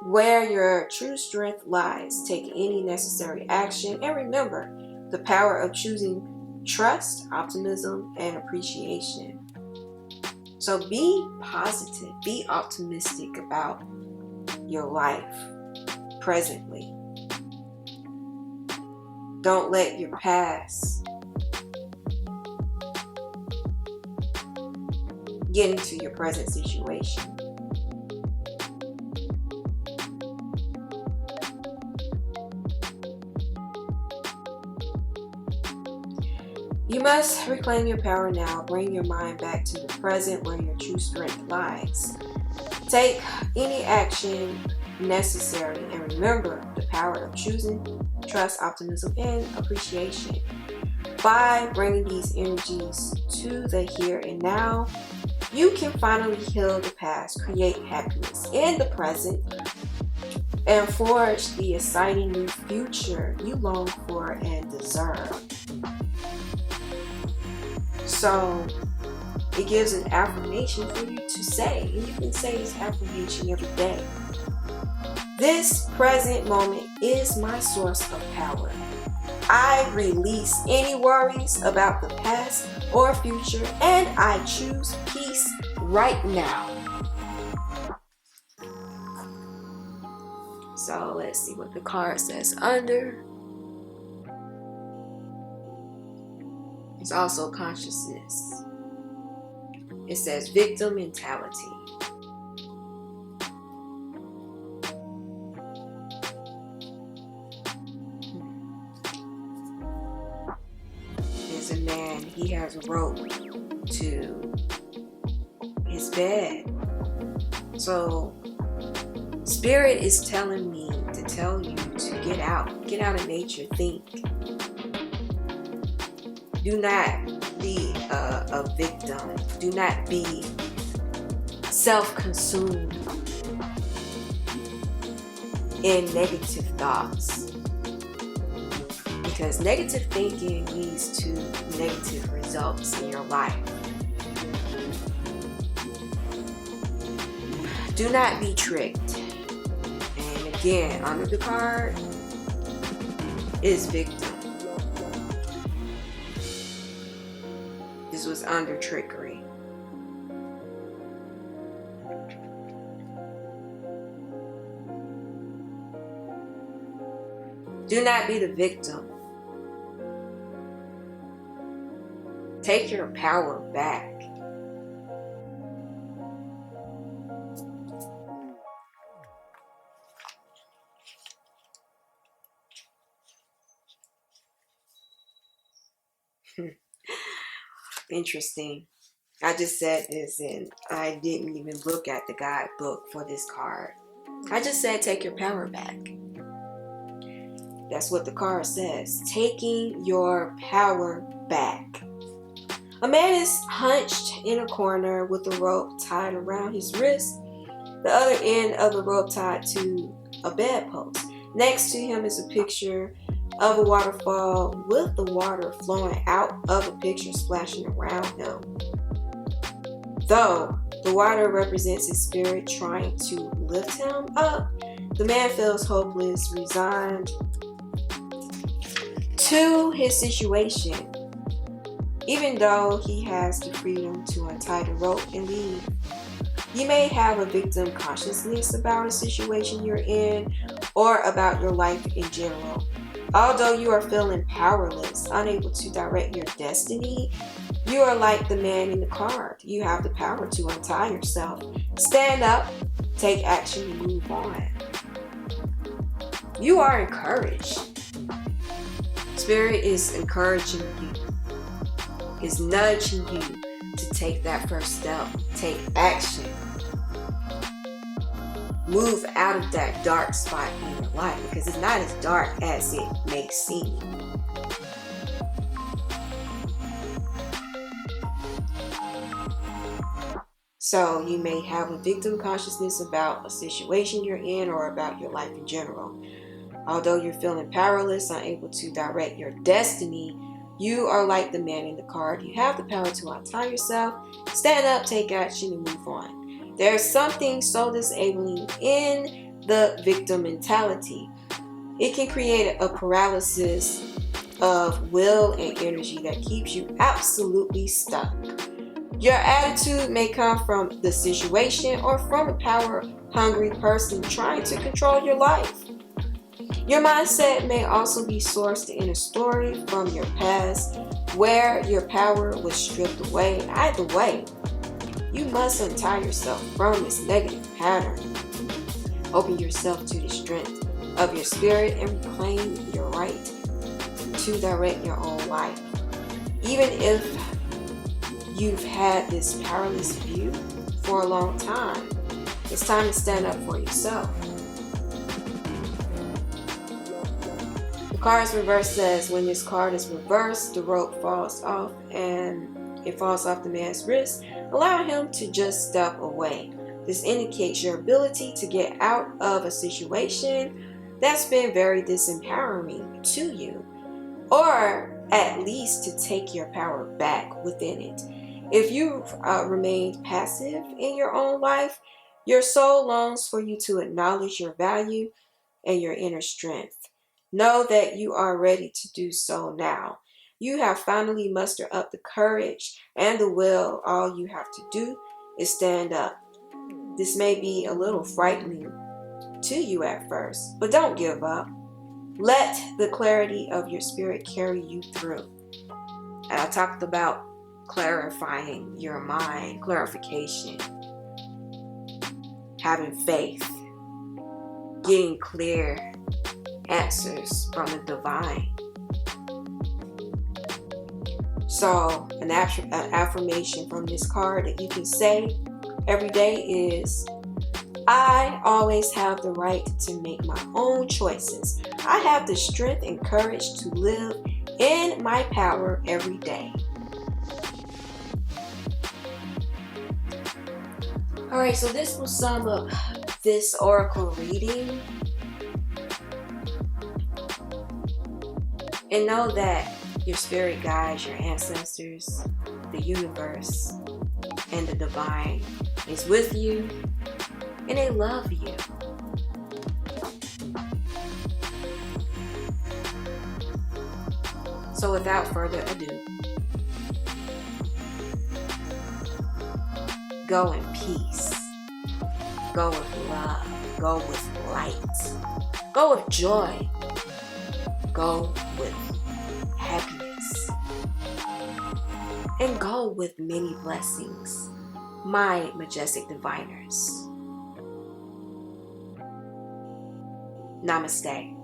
where your true strength lies. Take any necessary action, and remember the power of choosing trust, optimism, and appreciation. So be positive, be optimistic about your life presently. Don't let your past get into your present situation. You must reclaim your power now. Bring your mind back to the present where your true strength lies. Take any action necessary and remember the power of choosing trust, optimism, and appreciation. By bringing these energies to the here and now, you can finally heal the past, create happiness in the present, and forge the exciting new future you long for and deserve. So it gives an affirmation for you to say, and you can say this affirmation every day. This present moment is my source of power. I release any worries about the past or future, and I choose peace right now. So let's see what the card says under. It's also consciousness. It says victim mentality. the rope to his bed. So Spirit is telling me to tell you to get out of nature, think. Do not be a victim. Do not be self-consumed in negative thoughts, because negative thinking leads to negative results in your life. Do not be tricked. And again, under the card is victim. This was under trickery. Do not be the victim. Take your power back. Interesting. I just said this and I didn't even look at the guidebook for this card. I just said take your power back. That's what the card says. Taking your power back. A man is hunched in a corner with a rope tied around his wrist, the other end of the rope tied to a bedpost. Next to him is a picture of a waterfall with the water flowing out of a picture splashing around him. Though the water represents his spirit trying to lift him up, the man feels hopeless, resigned to his situation, even though he has the freedom to untie the rope and leave. You may have a victim consciousness about a situation you're in or about your life in general. Although you are feeling powerless, unable to direct your destiny, you are like the man in the card. You have the power to untie yourself, stand up, take action, and move on. You are encouraged. Spirit is encouraging you, is nudging you to take that first step, take action. Move out of that dark spot in your life, because it's not as dark as it may seem. So you may have a victim consciousness about a situation you're in or about your life in general. Although you're feeling powerless, unable to direct your destiny, you are like the man in the card. You have the power to untie yourself, stand up, take action, and move on. There's something so disabling in the victim mentality. It can create a paralysis of will and energy that keeps you absolutely stuck. Your attitude may come from the situation or from a power-hungry person trying to control your life. Your mindset may also be sourced in a story from your past where your power was stripped away. Either way, you must untie yourself from this negative pattern. Open yourself to the strength of your spirit and reclaim your right to direct your own life. Even if you've had this powerless view for a long time, it's time to stand up for yourself. The card's reverse says when this card is reversed, the rope falls off and it falls off the man's wrist, allowing him to just step away. This indicates your ability to get out of a situation that's been very disempowering to you, or at least to take your power back within it. If you've remained passive in your own life, your soul longs for you to acknowledge your value and your inner strength. Know that you are ready to do so now. You have finally mustered up the courage and the will. All you have to do is stand up. This may be a little frightening to you at first, but don't give up. Let the clarity of your spirit carry you through. And I talked about clarifying your mind, clarification, having faith, getting clear answers from the divine. So an affirmation from this card that you can say every day is, I always have the right to make my own choices. I have the strength and courage to live in my power every day. Alright, so this will sum up this oracle reading. And know that your spirit guides, your ancestors, the universe, and the divine is with you, and they love you. So without further ado, go in peace, go with love, go with light, go with joy, go with happiness, and go with many blessings, my majestic diviners. Namaste.